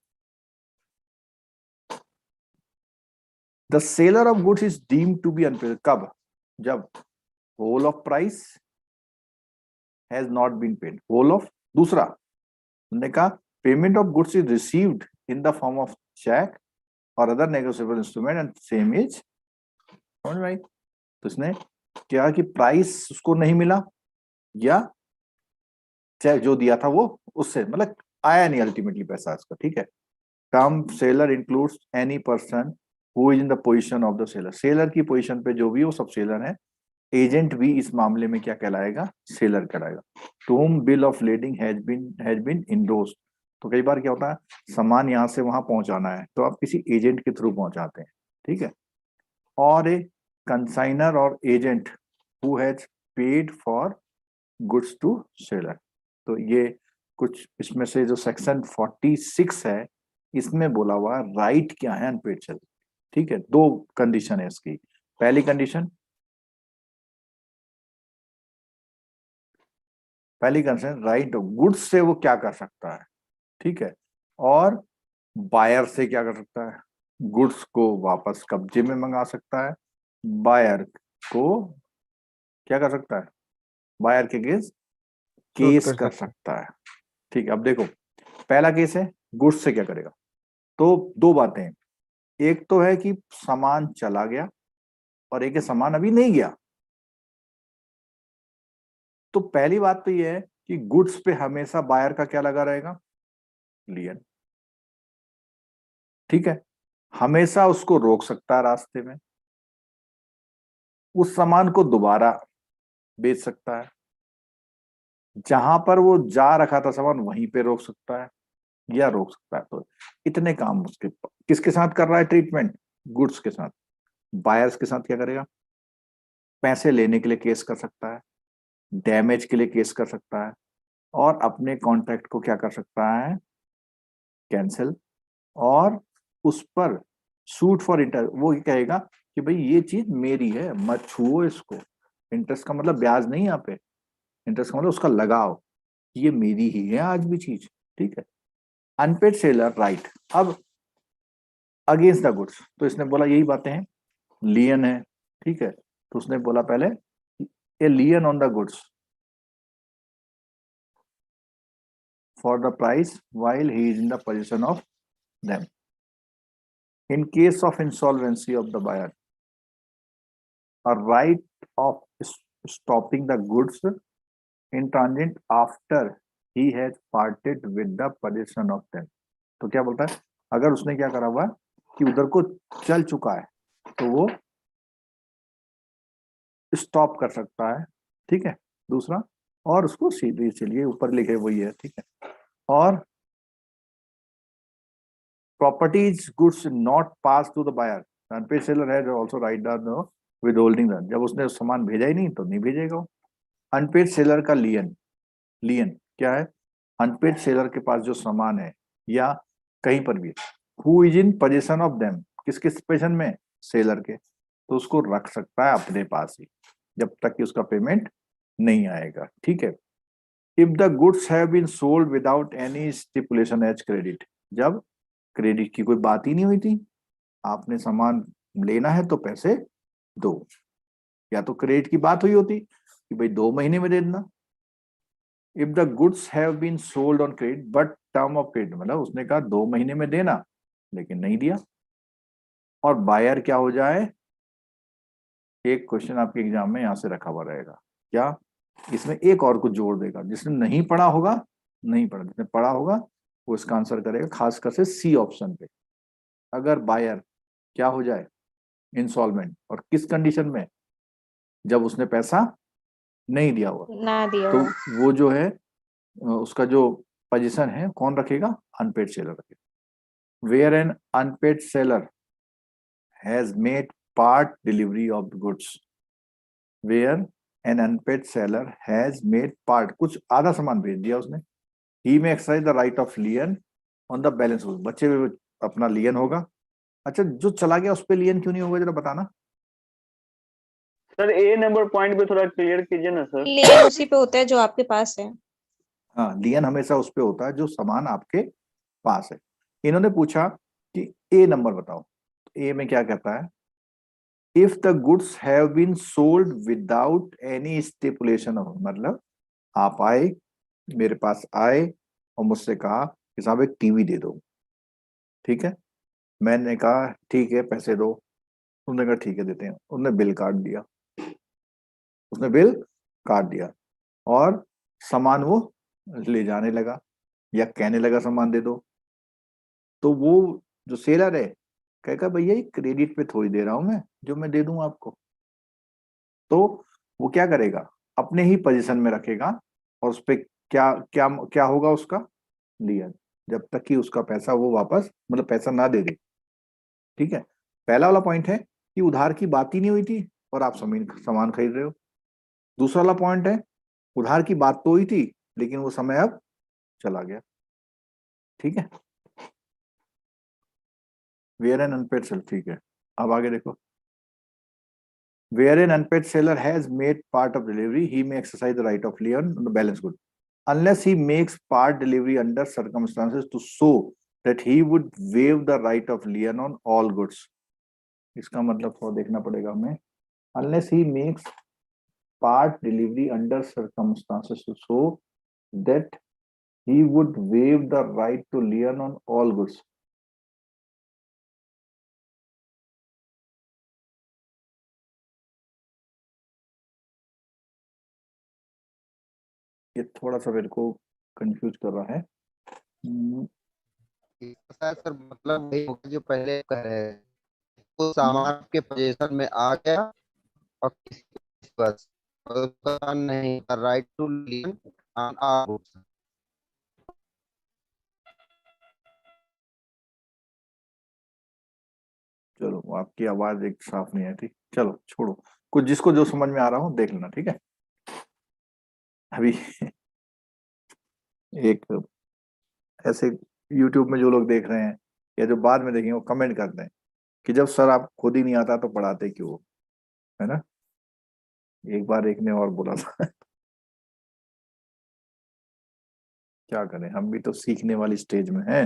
The seller of goods is deemed to be unpaid, कब, जब whole of price has not been paid, whole of, दूसरा हमने कहा payment of goods is received in the form of cheque और other negotiable instrument and same is, समझ में आई। तो इसने क्या कि प्राइस उसको नहीं मिला या चेक जो दिया था वो उससे मतलब आया नहीं अल्टीमेटली पैसा इसका, ठीक है। Term seller includes any person who is in the position of the seller, seller की पोजीशन पे जो भी वो सब सेलर है। एजेंट भी इस मामले में क्या कहलाएगा, सेलर कहलाएगा। To whom bill of lading has been endorsed, तो कई बार क्या होता है सामान यहाँ से वहां पहुंचाना है तो आप किसी एजेंट के थ्रू पहुंचाते हैं, ठीक है। और ए कंसाइनर और agent who has paid for goods to seller, तो ये कुछ इसमें से जो सेक्शन 46 है इसमें बोला हुआ राइट क्या है अनपेड सेलर, ठीक है। 2 कंडीशन है इसकी, पहली कंडीशन राइट गुड्स से वो क्या कर सकता है, ठीक है, और बायर से क्या कर सकता है, गुड्स को वापस कब्जे में मंगा सकता है, बायर को क्या कर सकता है, बायर के अगेंस्ट केस कर सकता है, ठीक है। अब देखो पहला केस है गुड्स से क्या करेगा, तो 2 बातें हैं, एक तो है कि सामान चला गया और एक है सामान अभी नहीं गया। तो पहली बात तो ये है कि गुड्स पे हमेशा बायर का क्या लगा रहेगा, लियन, ठीक है। हमेशा उसको रोक सकता है रास्ते में, उस सामान को दोबारा बेच सकता है, जहां पर वो जा रखा था सामान वहीं पे रोक सकता है या रोक सकता है। तो इतने काम उसके किसके साथ कर रहा है ट्रीटमेंट, गुड्स के साथ। बायर्स के साथ क्या करेगा, पैसे लेने के लिए केस कर सकता है, डैमेज के लिए केस कर सकता है, और अपने कॉन्ट्रैक्ट को क्या कर सकता है, कैंसिल, और उस पर सूट फॉर इंटरेस्ट, वो कहेगा कि भाई ये चीज मेरी है मत छुओ इसको। इंटरेस्ट का मतलब ब्याज नहीं, यहाँ पे इंटरेस्ट का मतलब उसका लगाव, ये मेरी ही है आज भी चीज, ठीक है। अनपेड सेलर राइट, अब अगेंस्ट द गुड्स, तो इसने बोला यही बातें हैं, लियन है, ठीक है। तो उसने बोला पहले a lien on the goods for the price while he is in the possession of them. In case of insolvency of the buyer, a right of stopping the goods in transit after he has parted with the possession of them. तो क्या बोलता है, अगर उसने क्या करा हुआ कि उधर को चल चुका है तो वो स्टॉप कर सकता है, ठीक है, दूसरा, और उसको सीधे चलिए ऊपर लिखे वही है, ठीक है। और properties goods not pass to the buyer, unpaid seller has also right the withholding that, जब उसने सामान भेजा ही नहीं तो नहीं भेजेगा। अनपेड सेलर का लियन, लियन क्या है, अनपेड सेलर के पास जो सामान है या कहीं पर भी, who is in position of them, किसके पोजीशन में, सेलर के, तो उसको रख सकता है अपने पास ही जब तक कि उसका पेमेंट नहीं आएगा, ठीक है। If the goods have been sold without any stipulation as credit, जब क्रेडिट की कोई बात ही नहीं हुई थी, आपने सामान लेना है तो पैसे दो, या तो क्रेडिट की बात हुई होती कि भाई 2 महीने में दे देना। If the goods have been sold on credit but term of credit, मतलब उसने कहा 2 महीने में देना लेकिन नहीं दिया, और बायर क्या हो जाए, एक क्वेश्चन आपके एग्जाम में यहां से रखा हुआ रहेगा, क्या इसमें एक और कुछ जोड़ देगा, जिसने नहीं पढ़ा होगा नहीं पढ़ा, जिसने पढ़ा होगा वो इसका आंसर करेगा, खासकर से सी ऑप्शन पे। अगर बायर क्या हो जाए, इंसॉल्वेंट, और किस कंडीशन में, जब उसने पैसा नहीं दिया हुआ, ना दिया तो हुआ। वो जो है उसका जो पोजीशन है कौन रखेगा, अनपेड सेलर रखेगा। Where an unpaid seller has made part delivery of the goods, where an unpaid seller has made part, कुछ आधा सामान भेज दिया उसने, he may exercise the right of lien on the balance, बच्चे में अपना लियन होगा। अच्छा, जो चला गया उस पे लियन क्यों नहीं होगा, जरा बताना। सर ए नंबर पॉइंट पे थोड़ा क्लियर कीजिए ना सर। लेन उसी पे होता है जो आपके पास है। हाँ, लियन हमेशा उस पे होता है जो सामान आपके पास है। इन्होंने पूछा कि ए नंबर बताओ, ए में क्या कहता है, if the goods have been sold without any stipulation of, मतलब आप आए, मेरे पास आए और मुझसे कहा कि साहब एक टीवी दे दो, ठीक है, मैंने कहा ठीक है पैसे दो, उन्होंने कहा ठीक है देते हैं, उन्होंने बिल काट दिया, उसने बिल काट दिया और सामान वो ले जाने लगा या कहने लगा सामान दे दो, तो वो जो सेलर है कहेगा भैया ये क्रेडिट पे थोड़ी दे रहा हूं मैं, जो मैं दे दूं आपको, तो वो क्या करेगा, अपने ही पोजीशन में रखेगा और उस पर क्या क्या क्या होगा उसका लियन, जब तक कि उसका पैसा वो वापस, मतलब पैसा ना दे दे। ठीक है, पहला वाला पॉइंट है कि उधार की बात ही नहीं हुई थी और आप सामान खरीद रहे हो। दूसरा वाला पॉइंट है उधार की बात तो हुई थी लेकिन वो समय अब चला गया। ठीक है, वेयर एन अनपेड सेलर, ठीक है, अब आगे देखो, where an unpaid seller has made part of delivery, he may exercise the right of lien on the balance good unless he makes part delivery under circumstances to show that he would waive the right of lien on all goods। इसका मतलब थोड़ा देखना पड़ेगा हमें, unless he makes part delivery under circumstances to show that he would waive the right to lien on all goods। ये थोड़ा सा मेरे को कंफ्यूज कर रहा है। सर मतलब वही होगा जो पहले कह रहे हैं, वो सामान आपके पोजीशन में आ गया और किसी बस उसका नहीं right to lien on our goods. चलो, आपकी आवाज एक साफ नहीं आती, चलो छोड़ो, कुछ जिसको जो समझ में आ रहा हो देख लेना। ठीक है, अभी एक ऐसे YouTube में जो लोग देख रहे हैं या जो बाद में देखेंगे वो कमेंट करते हैं कि जब सर आप खुद ही नहीं आता तो पढ़ाते क्यों, है ना। एक बार एक ने और बोला था क्या करें, हम भी तो सीखने वाली स्टेज में हैं।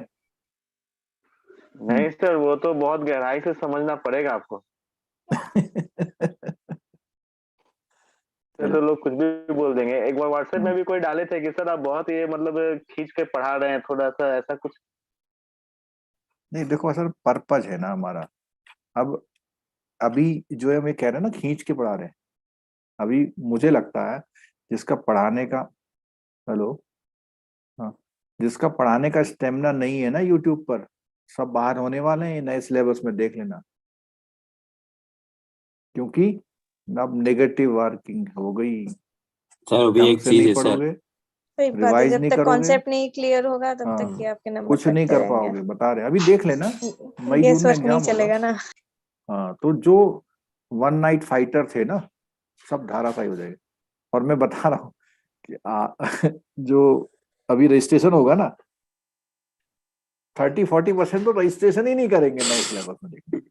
नहीं सर, वो तो बहुत गहराई से समझना पड़ेगा आपको। तो लोग कुछ भी बोल देंगे। एक बार व्हाट्सएप में भी कोई डाले थे कि सर आप बहुत ये मतलब खींच के पढ़ा रहे हैं, थोड़ा सा ऐसा कुछ नहीं, देखो सर पर्पज है ना हमारा, अब अभी जो है हम ये कह रहे हैं ना खींच के पढ़ा रहे हैं, अभी मुझे लगता है जिसका पढ़ाने का, हेलो, हाँ, जिसका पढ़ाने का स्टेमिना नहीं है ना यूट्यूब पर, सब बाहर होने वाले हैं नए सिलेबस में, देख लेना, क्योंकि अब नेगेटिव वर्किंग हो गई। सर अभी एक चीज है सर, सही बात है, रिवाइज जब नहीं तक करोगे, कॉन्सेप्ट नहीं क्लियर होगा तब तक हाँ, कि आपके नंबर कुछ नहीं कटते कर रहेंगे। पाओगे, बता रहे, अभी देख लेना मई गेस जून में वर्क नहीं एग्जाम चलेगा होगा। ना। हाँ, तो जो वन नाइट फाइटर थे ना सब धाराशायी हो जाएगा। और मैं बता रहा हूँ कि जो अभी रजिस्ट्रेशन होगा ना 30-40% तो रजिस्ट्रेशन ही नहीं करेंगे नए सिलेबस में, देखिए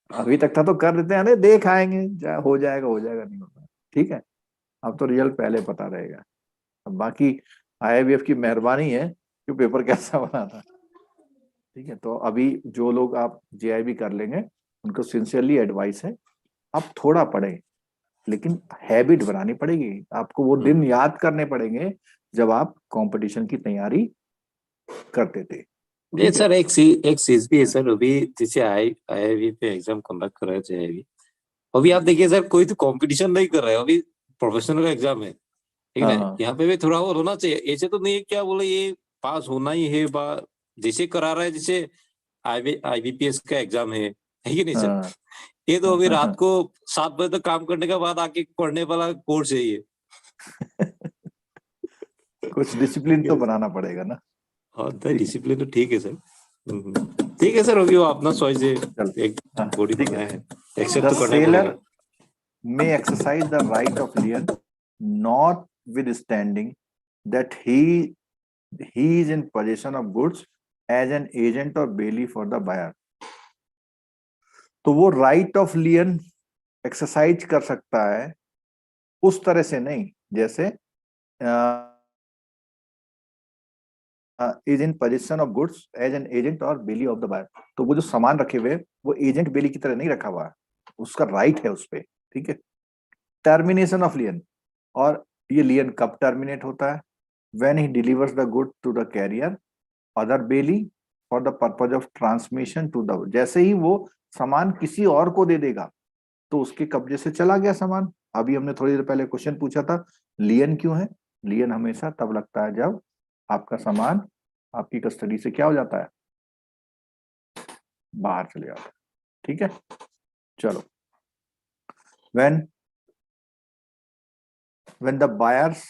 अभी तक था तो कर देते हैं, देख आएंगे, हो जाएगा नहीं होता। ठीक है, अब तो रिजल्ट पहले पता रहेगा। अब बाकी IIBF की मेहरबानी है कि पेपर कैसा बना था। ठीक है, तो अभी जो लोग आप JIB कर लेंगे उनको सिंसियरली एडवाइस है आप थोड़ा पढ़ें, लेकिन हैबिट बनानी पड़ेगी आपको, वो दिन याद करने पड़ेंगे जब आप कंपटीशन की तैयारी करते थे। ये सर एक चीज भी है सर, अभी जैसे IIB पे एग्जाम कंडक्ट कर रहे हैं JIB, अभी आप देखिए सर कोई तो कंपटीशन नहीं कर रहा है, अभी प्रोफेशनल का एग्जाम है, ठीक है, हाँ, यहाँ पे भी थोड़ा और होना चाहिए, ऐसे तो नहीं है क्या बोले ये पास होना ही है, जैसे करा रहा है जैसे IBPS का एग्जाम है कि नहीं सर, ये तो अभी रात को 7 बजे तक काम करने के बाद आके पढ़ने वाला कोर्स है ये। कुछ डिसिप्लिन तो बनाना पड़ेगा ना। हाँ, डिसिप्लिन तो ठीक है सर। ठीक है सर, अभी वो अपना चॉइस है, एक हाँ, बॉडी ठीक बनाया है। है, एक्सेप्ट The तो करना ही sailor पड़ेगा। may exercise the right of lien, notwithstanding that he is in possession of goods as an agent or bailey for the buyer. तो वो राइट ऑफ लियन एक्सरसाइज कर सकता है उस तरह से नहीं जैसे is in position of goods as an agent और बेली ऑफ द बायर। तो वो जो सामान रखे हुए वो एजेंट बेली की तरह नहीं रखा हुआ है, उसका राइट है उस पे, ठीक है। टर्मिनेशन ऑफ लियन, और ये लियन कब टर्मिनेट होता है? When he delivers the good to the carrier other bailee for the purpose of transmission to the, जैसे ही वो सामान किसी और को दे देगा तो उसके कब्जे से चला गया सामान। अभी हमने थोड़ी देर पहले क्वेश्चन पूछा था लियन क्यों है? लियन हमेशा तब लगता है जब आपका सामान आपकी कस्टडी से क्या हो जाता है, बाहर चले जाता है, ठीक है। चलो, when the buyers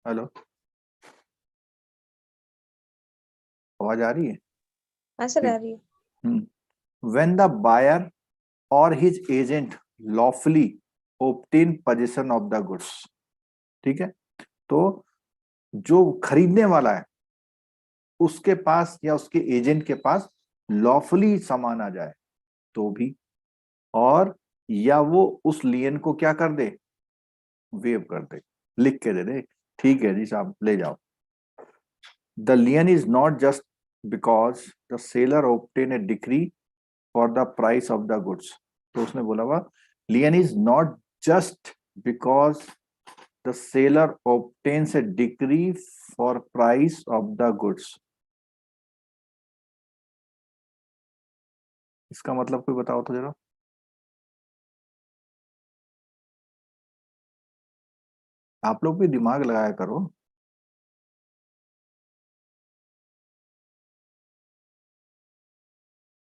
हेलो, आवाज आ रही है? हाँ सर आ रही है। when the buyer or his agent lawfully obtain possession of the goods, ठीक है। तो जो खरीदने वाला है उसके पास या उसके एजेंट के पास लॉफुली सामान आ जाए तो भी, और या वो उस लियन को क्या कर दे, वेव कर दे, लिख के दे दे, ठीक है जी साहब ले जाओ। The lien is not just because the seller obtain a decree for the price of the goods. तो उसने बोला हुआ lien is not just because the seller obtains a decree for price of the goods. इसका मतलब कोई बताओ तो जरा। आप लोग भी दिमाग लगाया करो।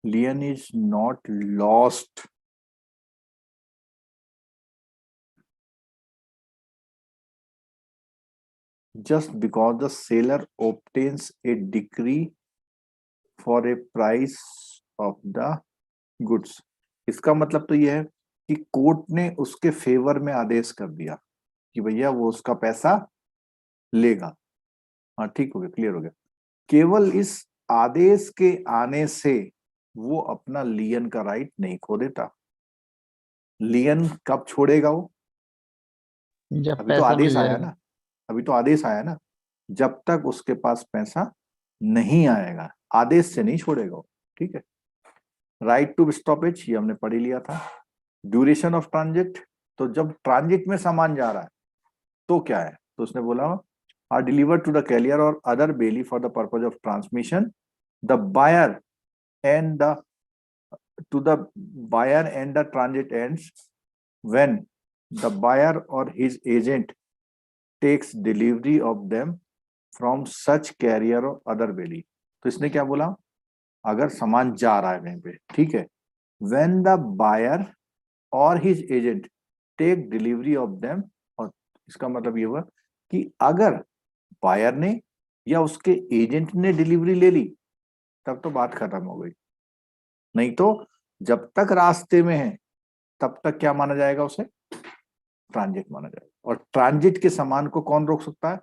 Lien is not lost just because the seller obtains a decree for a price of the goods। इसका मतलब तो यह है कि कोर्ट ने उसके फेवर में आदेश कर दिया कि भैया वो उसका पैसा लेगा। हाँ ठीक हो गया, क्लियर हो गया। केवल इस आदेश के आने से वो अपना लियन का राइट नहीं खो देता। लियन कब छोड़ेगा वो? जब अभी तो पैसा मिल आदेश आया जाएगा। ना, अभी तो आदेश आया ना। जब तक उसके पास पैसा नहीं आएगा आदेश से नहीं छोड़ेगा वो, ठीक है। राइट टू स्टॉपेज ये हमने पढ़ ही लिया था। ड्यूरेशन ऑफ ट्रांजिट, तो जब ट्रांजिट में सामान जा रहा है तो क्या है? तो उसने बोला are delivered to the carrier और other bailee for the purpose of transmission the buyer and the to the buyer and the transit ends when the buyer or his agent takes delivery of them from such carrier or other belly। तो इसने क्या बोला? अगर सामान जा रहा है कहीं पे, ठीक है, when the buyer or his agent take delivery of them, और इसका मतलब ये हुआ कि अगर बायर ने या उसके एजेंट ने डिलीवरी ले ली तब तो बात खत्म हो गई। नहीं तो जब तक रास्ते में है तब तक क्या माना जाएगा? उसे ट्रांजिट माना जाएगा। और ट्रांजिट के सामान को कौन रोक सकता है?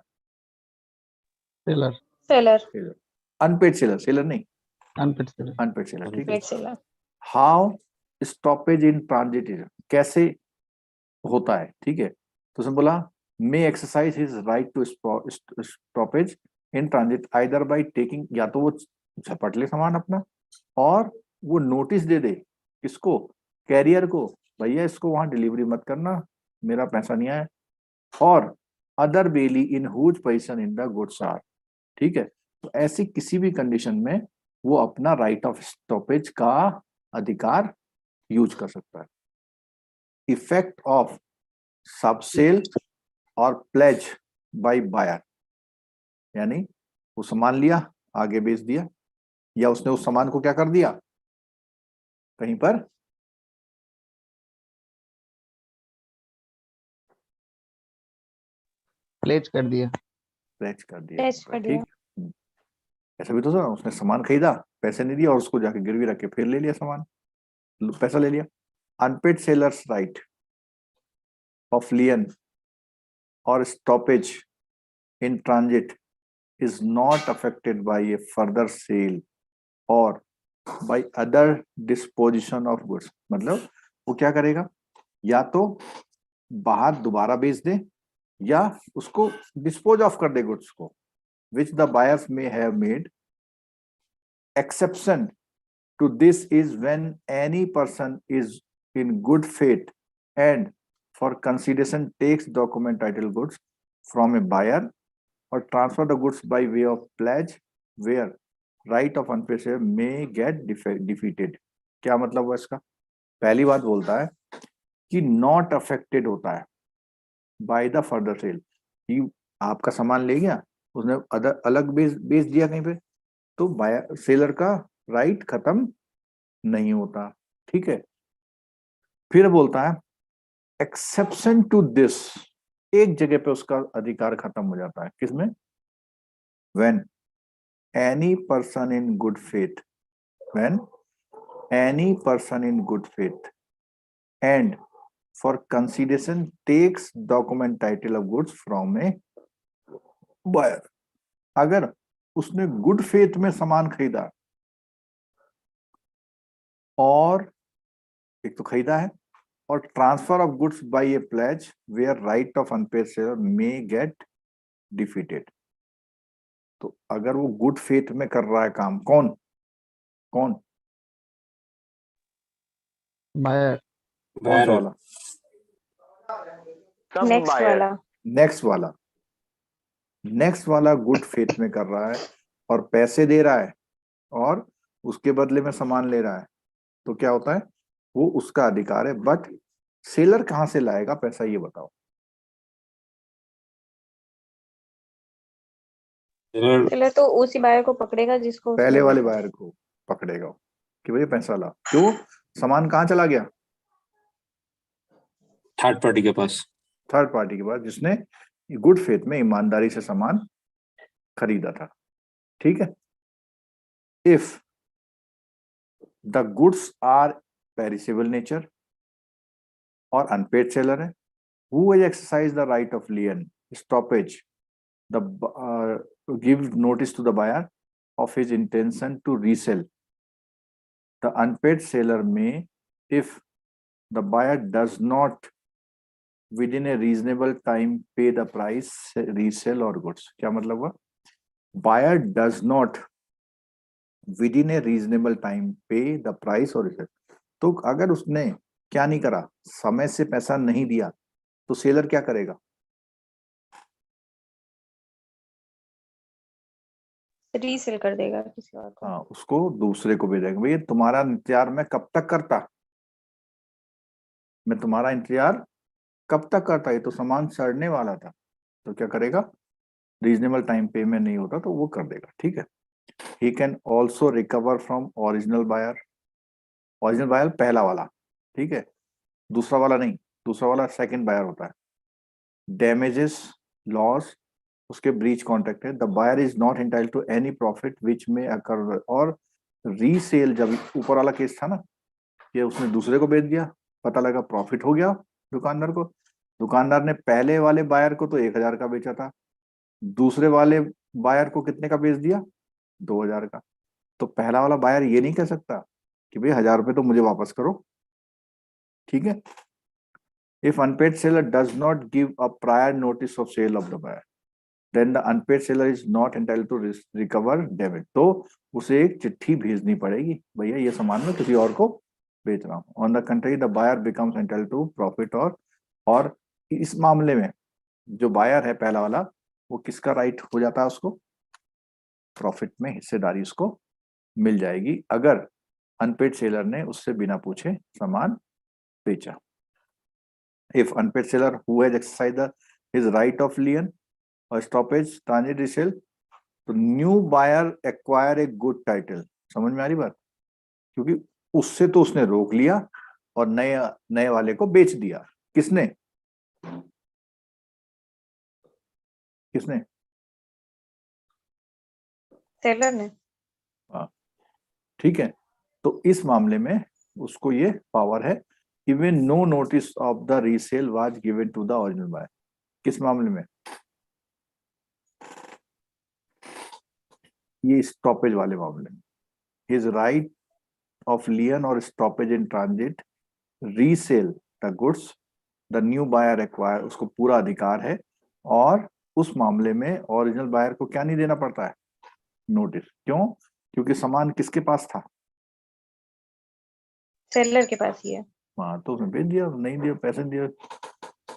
Seller. Seller. Unpaid seller, seller नहीं, अनपेड सेलर। अनपेड सेलर, ठीक है। Paid seller. How stoppage in transit is, कैसे होता है, ठीक है। तो उसने बोला may exercise his right to stoppage in transit either by taking, या तो वो झपट ले सामान अपना और वो नोटिस दे दे किसको? कैरियर को, भैया इसको वहां डिलीवरी मत करना, मेरा पैसा नहीं आया। और other bailee in whose position in the goods are, ठीक है। तो ऐसी किसी भी कंडीशन में वो अपना राइट ऑफ स्टॉपेज का अधिकार यूज कर सकता है। इफेक्ट ऑफ सबसेल और प्लेज बाय बायर, यानी वो सामान लिया आगे बेच दिया, या उसने उस सामान को क्या कर दिया, कहीं पर प्लेज कर दिया। प्लेज कर दिया, प्लेज कर दिया। ठीक। ऐसा भी तो था, उसने सामान खरीदा, पैसे नहीं दिया और उसको जाके गिरवी रख के फिर ले लिया सामान, पैसा ले लिया। Unpaid seller's right of lien और stoppage in transit is not affected by a further sale or by other disposition of goods। मतलब वो क्या करेगा, या तो बाहर दोबारा बेच दे या उसको डिस्पोज ऑफ कर दे गुड्स को, which the buyers may have made। Exception to this is when any person is in good faith and for consideration takes document title goods from a buyer or transfer the goods by way of pledge where right of unpaid sale may get defeated। क्या मतलब हुआ इसका, पहली बात बोलता है कि not affected होता है बाय द फर्दर सेल, कि आपका सामान ले गया, उसने अलग बेच दिया कहीं पे, तो बायर सेलर का राइट खत्म नहीं होता, ठीक है। फिर बोलता है एक्सेप्शन टू दिस, एक जगह पे उसका अधिकार खत्म हो जाता है, किसमें, when any person in good faith, when any person in good faith and for consideration takes document title of goods from a buyer। अगर उसने गुड फेथ में सामान खरीदा और एक तो खरीदा है और transfer of goods by a pledge where right of unpaid seller may get defeated. तो अगर वो गुड फेथ में कर रहा है काम, कौन कौन, बायर। कौन सा वाला, सब नेक्स्ट buyer। वाला। नेक्स्ट वाला गुड फेथ में कर रहा है और पैसे दे रहा है और उसके बदले में सामान ले रहा है, तो क्या होता है, वो उसका अधिकार है। बट सेलर कहां से लाएगा पैसा, ये बताओ। सेलर तो उसी बायर को पकड़ेगा जिसको पहले उसने वाले बेचा। बायर को पकड़ेगा कि भैया पैसा ला, क्यों, सामान कहाँ चला गया, थर्ड पार्टी के पास, थर्ड पार्टी के पास, जिसने गुड फेथ में ईमानदारी से सामान खरीदा था, ठीक है। If the goods are perishable nature और अनपेड सेलर है, who has exercise the right of lien stoppage the give notice to the buyer of his intention to resell। The unpaid seller may, if the buyer does not within a reasonable time pay the price, resell or goods। क्या मतलब हुआ, buyer does not within a reasonable time pay the price or resell। तो अगर उसने क्या नहीं करा, समय से पैसा नहीं दिया, तो सेलर क्या करेगा, रीसेल कर देगा किसी और को। हाँ, उसको दूसरे को भेजेगा। भैया तुम्हारा इंतजार मैं कब तक करता, मैं तुम्हारा इंतजार कब तक करता, ये तो सामान सड़ने वाला था, तो क्या करेगा, रीजनेबल टाइम पे में नहीं होता तो वो कर देगा, ठीक है। He can also recover from original buyer. Original buyer पहला वाला, ठीक है, दूसरा वाला नहीं, दूसरा वाला सेकंड बायर होता है। डैमेजेस, लॉस, उसके ब्रीच कॉन्ट्रैक्ट है। The buyer is not entitled to any profit which may occur. और रीसेल, जब ऊपर वाला केस था ना कि उसने दूसरे को बेच दिया, पता लगा प्रॉफिट हो गया दुकानदार को, दुकानदार ने पहले वाले बायर को तो 1000 का बेचा था, दूसरे वाले बायर को कितने का बेच दिया, 2000 का। तो पहला वाला बायर ये नहीं कह सकता कि भाई 1000 रुपये तो मुझे वापस करो, ठीक है। If unpaid seller does not give a prior notice of sale of the buyer, then the unpaid seller is not entitled to recover damage। तो उसे एक चिट्ठी भेजनी पड़ेगी, भैया ये सामान मैं किसी और को बेच रहा हूँ। On the country the buyer becomes entitled to profit. और इस मामले में जो बायर है पहला वाला, वो किसका राइट हो जाता है, उसको प्रॉफिट में हिस्सेदारी उसको मिल जाएगी अगर अनपेड सेलर ने उससे बिना पूछे सामान बेचा। If unpaid seller who has exercised his right of lien or stoppage, transit resale, तो new buyer acquire a good title. समझ में आ रही बात? क्योंकि उससे तो उसने रोक लिया और नए नए वाले को बेच दिया। किसने किसने? सेलर ने। हाँ, ठीक है। तो इस मामले में उसको ये पावर है, even no notice of the resale was given to the original buyer. किस मामले में? ये स्टॉपेज वाले मामले में। हिज राइट ऑफ लियन और stoppage in transit resale the goods the new buyer acquire, उसको पूरा अधिकार है। और उस मामले में ओरिजिनल बायर को क्या नहीं देना पड़ता है? नोटिस। क्यों? क्योंकि सामान किसके पास था? सेलर के पास ही है। हाँ, तो उसने बेच दिया, नहीं दिया, पैसे नहीं दिया।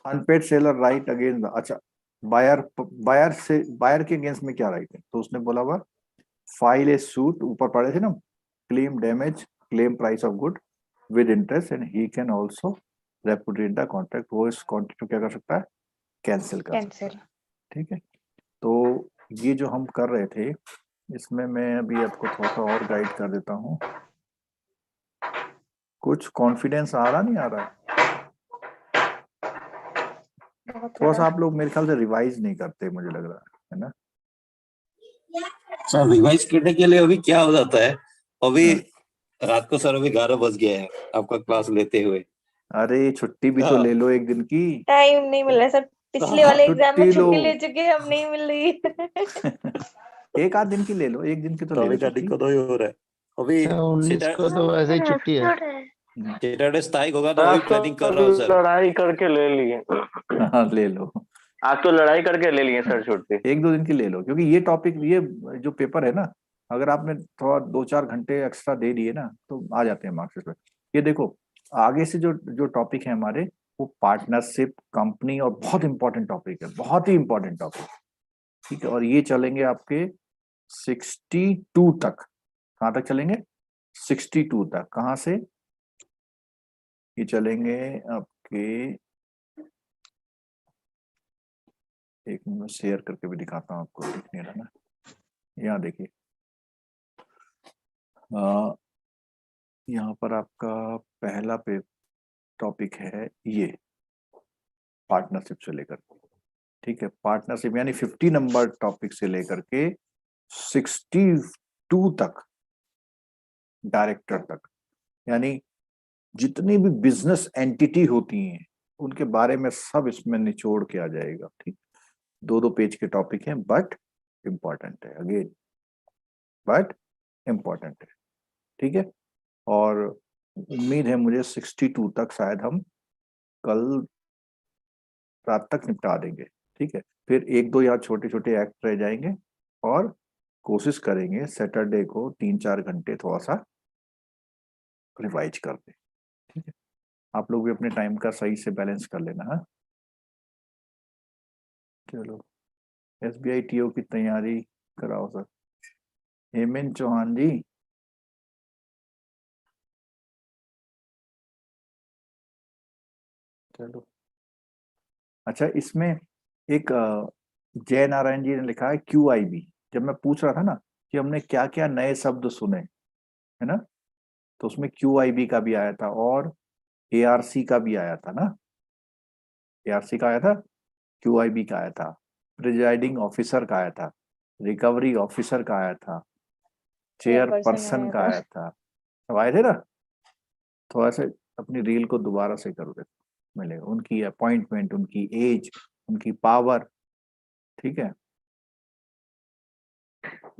अनपेड सेलर राइट अगेंस्ट, अच्छा बायर के अगेंस्ट में क्या राइट है? तो उसने बोला हुआ फाइल ए सूट, ऊपर पढ़े थे ना, claim damage, claim price of good with interest and he can also repudiate the contract. वो इस कॉन्ट्रैक्ट को क्या कर सकता है? कैंसिल कर सकता है। ठीक है। तो ये जो हम कर रहे थे, इसमें मैं अभी आपको थोड़ा सा और गाइड कर देता हूँ। कुछ कॉन्फिडेंस आ रहा नहीं आ रहा? थोड़ा सा आप लोग मेरे ख्याल से रिवाइज नहीं करते, मुझे लग रहा है ना? सर रिवाइज करने के लिए अभी क्या हो जाता है, अभी रात को सर अभी 11 बज गया है आपका क्लास लेते हुए। अरे छुट्टी भी तो ले लो एक दिन की। टाइम नहीं मिल रहा सर, पिछले वाले एग्जाम में छुट्टी लो। छुट्टी ले चुके हैं, अब नहीं मिल रही। एक आध दिन की ले लो, एक दिन की तो ले अभी लो का छुट्टी। दिक्कत ही हो रहा है अभी। 19 को तो वैसे ही छुट्टी है। सैटरडे स्ट्राइक होगा तो वही आज तो प्लानिंग कर रहा हूँ सर। लड़ाई करके ले लिए, हाँ ले लो, आज तो लड़ाई करके ले लिए सर छुट्टी। एक दो दिन की ले लो, क्योंकि ये टॉपिक, ये जो पेपर है ना, अगर आपने थोड़ा 2-4 घंटे एक्स्ट्रा दे दिए ना तो आ जाते हैं मार्क्स इसमें। ये देखो आगे से जो जो टॉपिक है हमारे, वो पार्टनरशिप, कंपनी, और बहुत इंपॉर्टेंट टॉपिक है, बहुत ही इंपॉर्टेंट टॉपिक। ठीक है। और ये चलेंगे आपके 62 तक। कहाँ तक चलेंगे? 62 तक। कहाँ से? ये चलेंगे आपके, एक मिनट शेयर करके भी दिखाता हूँ आपको, दिख नहीं रहा ना। यहाँ देखिए, यहाँ पर आपका पहला टॉपिक है ये पार्टनरशिप से लेकर, ठीक है, पार्टनरशिप यानी 50 नंबर टॉपिक से लेकर के 62 तक, डायरेक्टर तक, यानी जितनी भी बिजनेस एंटिटी होती हैं उनके बारे में सब इसमें निचोड़ के आ जाएगा। ठीक, 2-2 पेज के टॉपिक हैं, बट इम्पॉर्टेंट है, अगेन बट इम्पॉर्टेंट है। ठीक है। और उम्मीद है मुझे 62 तक शायद हम कल रात तक निपटा देंगे। ठीक है। फिर 1-2 यहाँ छोटे छोटे एक्ट रह जाएंगे, और कोशिश करेंगे सैटरडे को 3-4 घंटे थोड़ा सा रिवाइज कर दें। ठीक है। आप लोग भी अपने टाइम का सही से बैलेंस कर लेना। हाँ, चलो SBI TO की तैयारी कराओ सर। हेमंत चौहान जी, चलो। अच्छा, इसमें एक जय नारायण जी ने लिखा है QIB। जब मैं पूछ रहा था ना कि हमने क्या क्या नए शब्द सुने, है ना, तो उसमें QIB का भी आया था और ARC का भी आया था ना। ARC का आया था, QIB का आया था, प्रिजाइडिंग ऑफिसर का आया था, रिकवरी ऑफिसर का आया था, चेयरपर्सन का आया था। सब आए थे ना। थोड़ा सा अपनी रील को दोबारा से करो, मिलेगा उनकी अपॉइंटमेंट, उनकी एज, उनकी पावर। ठीक है।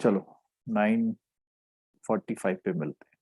चलो 9:45 पे मिलते हैं।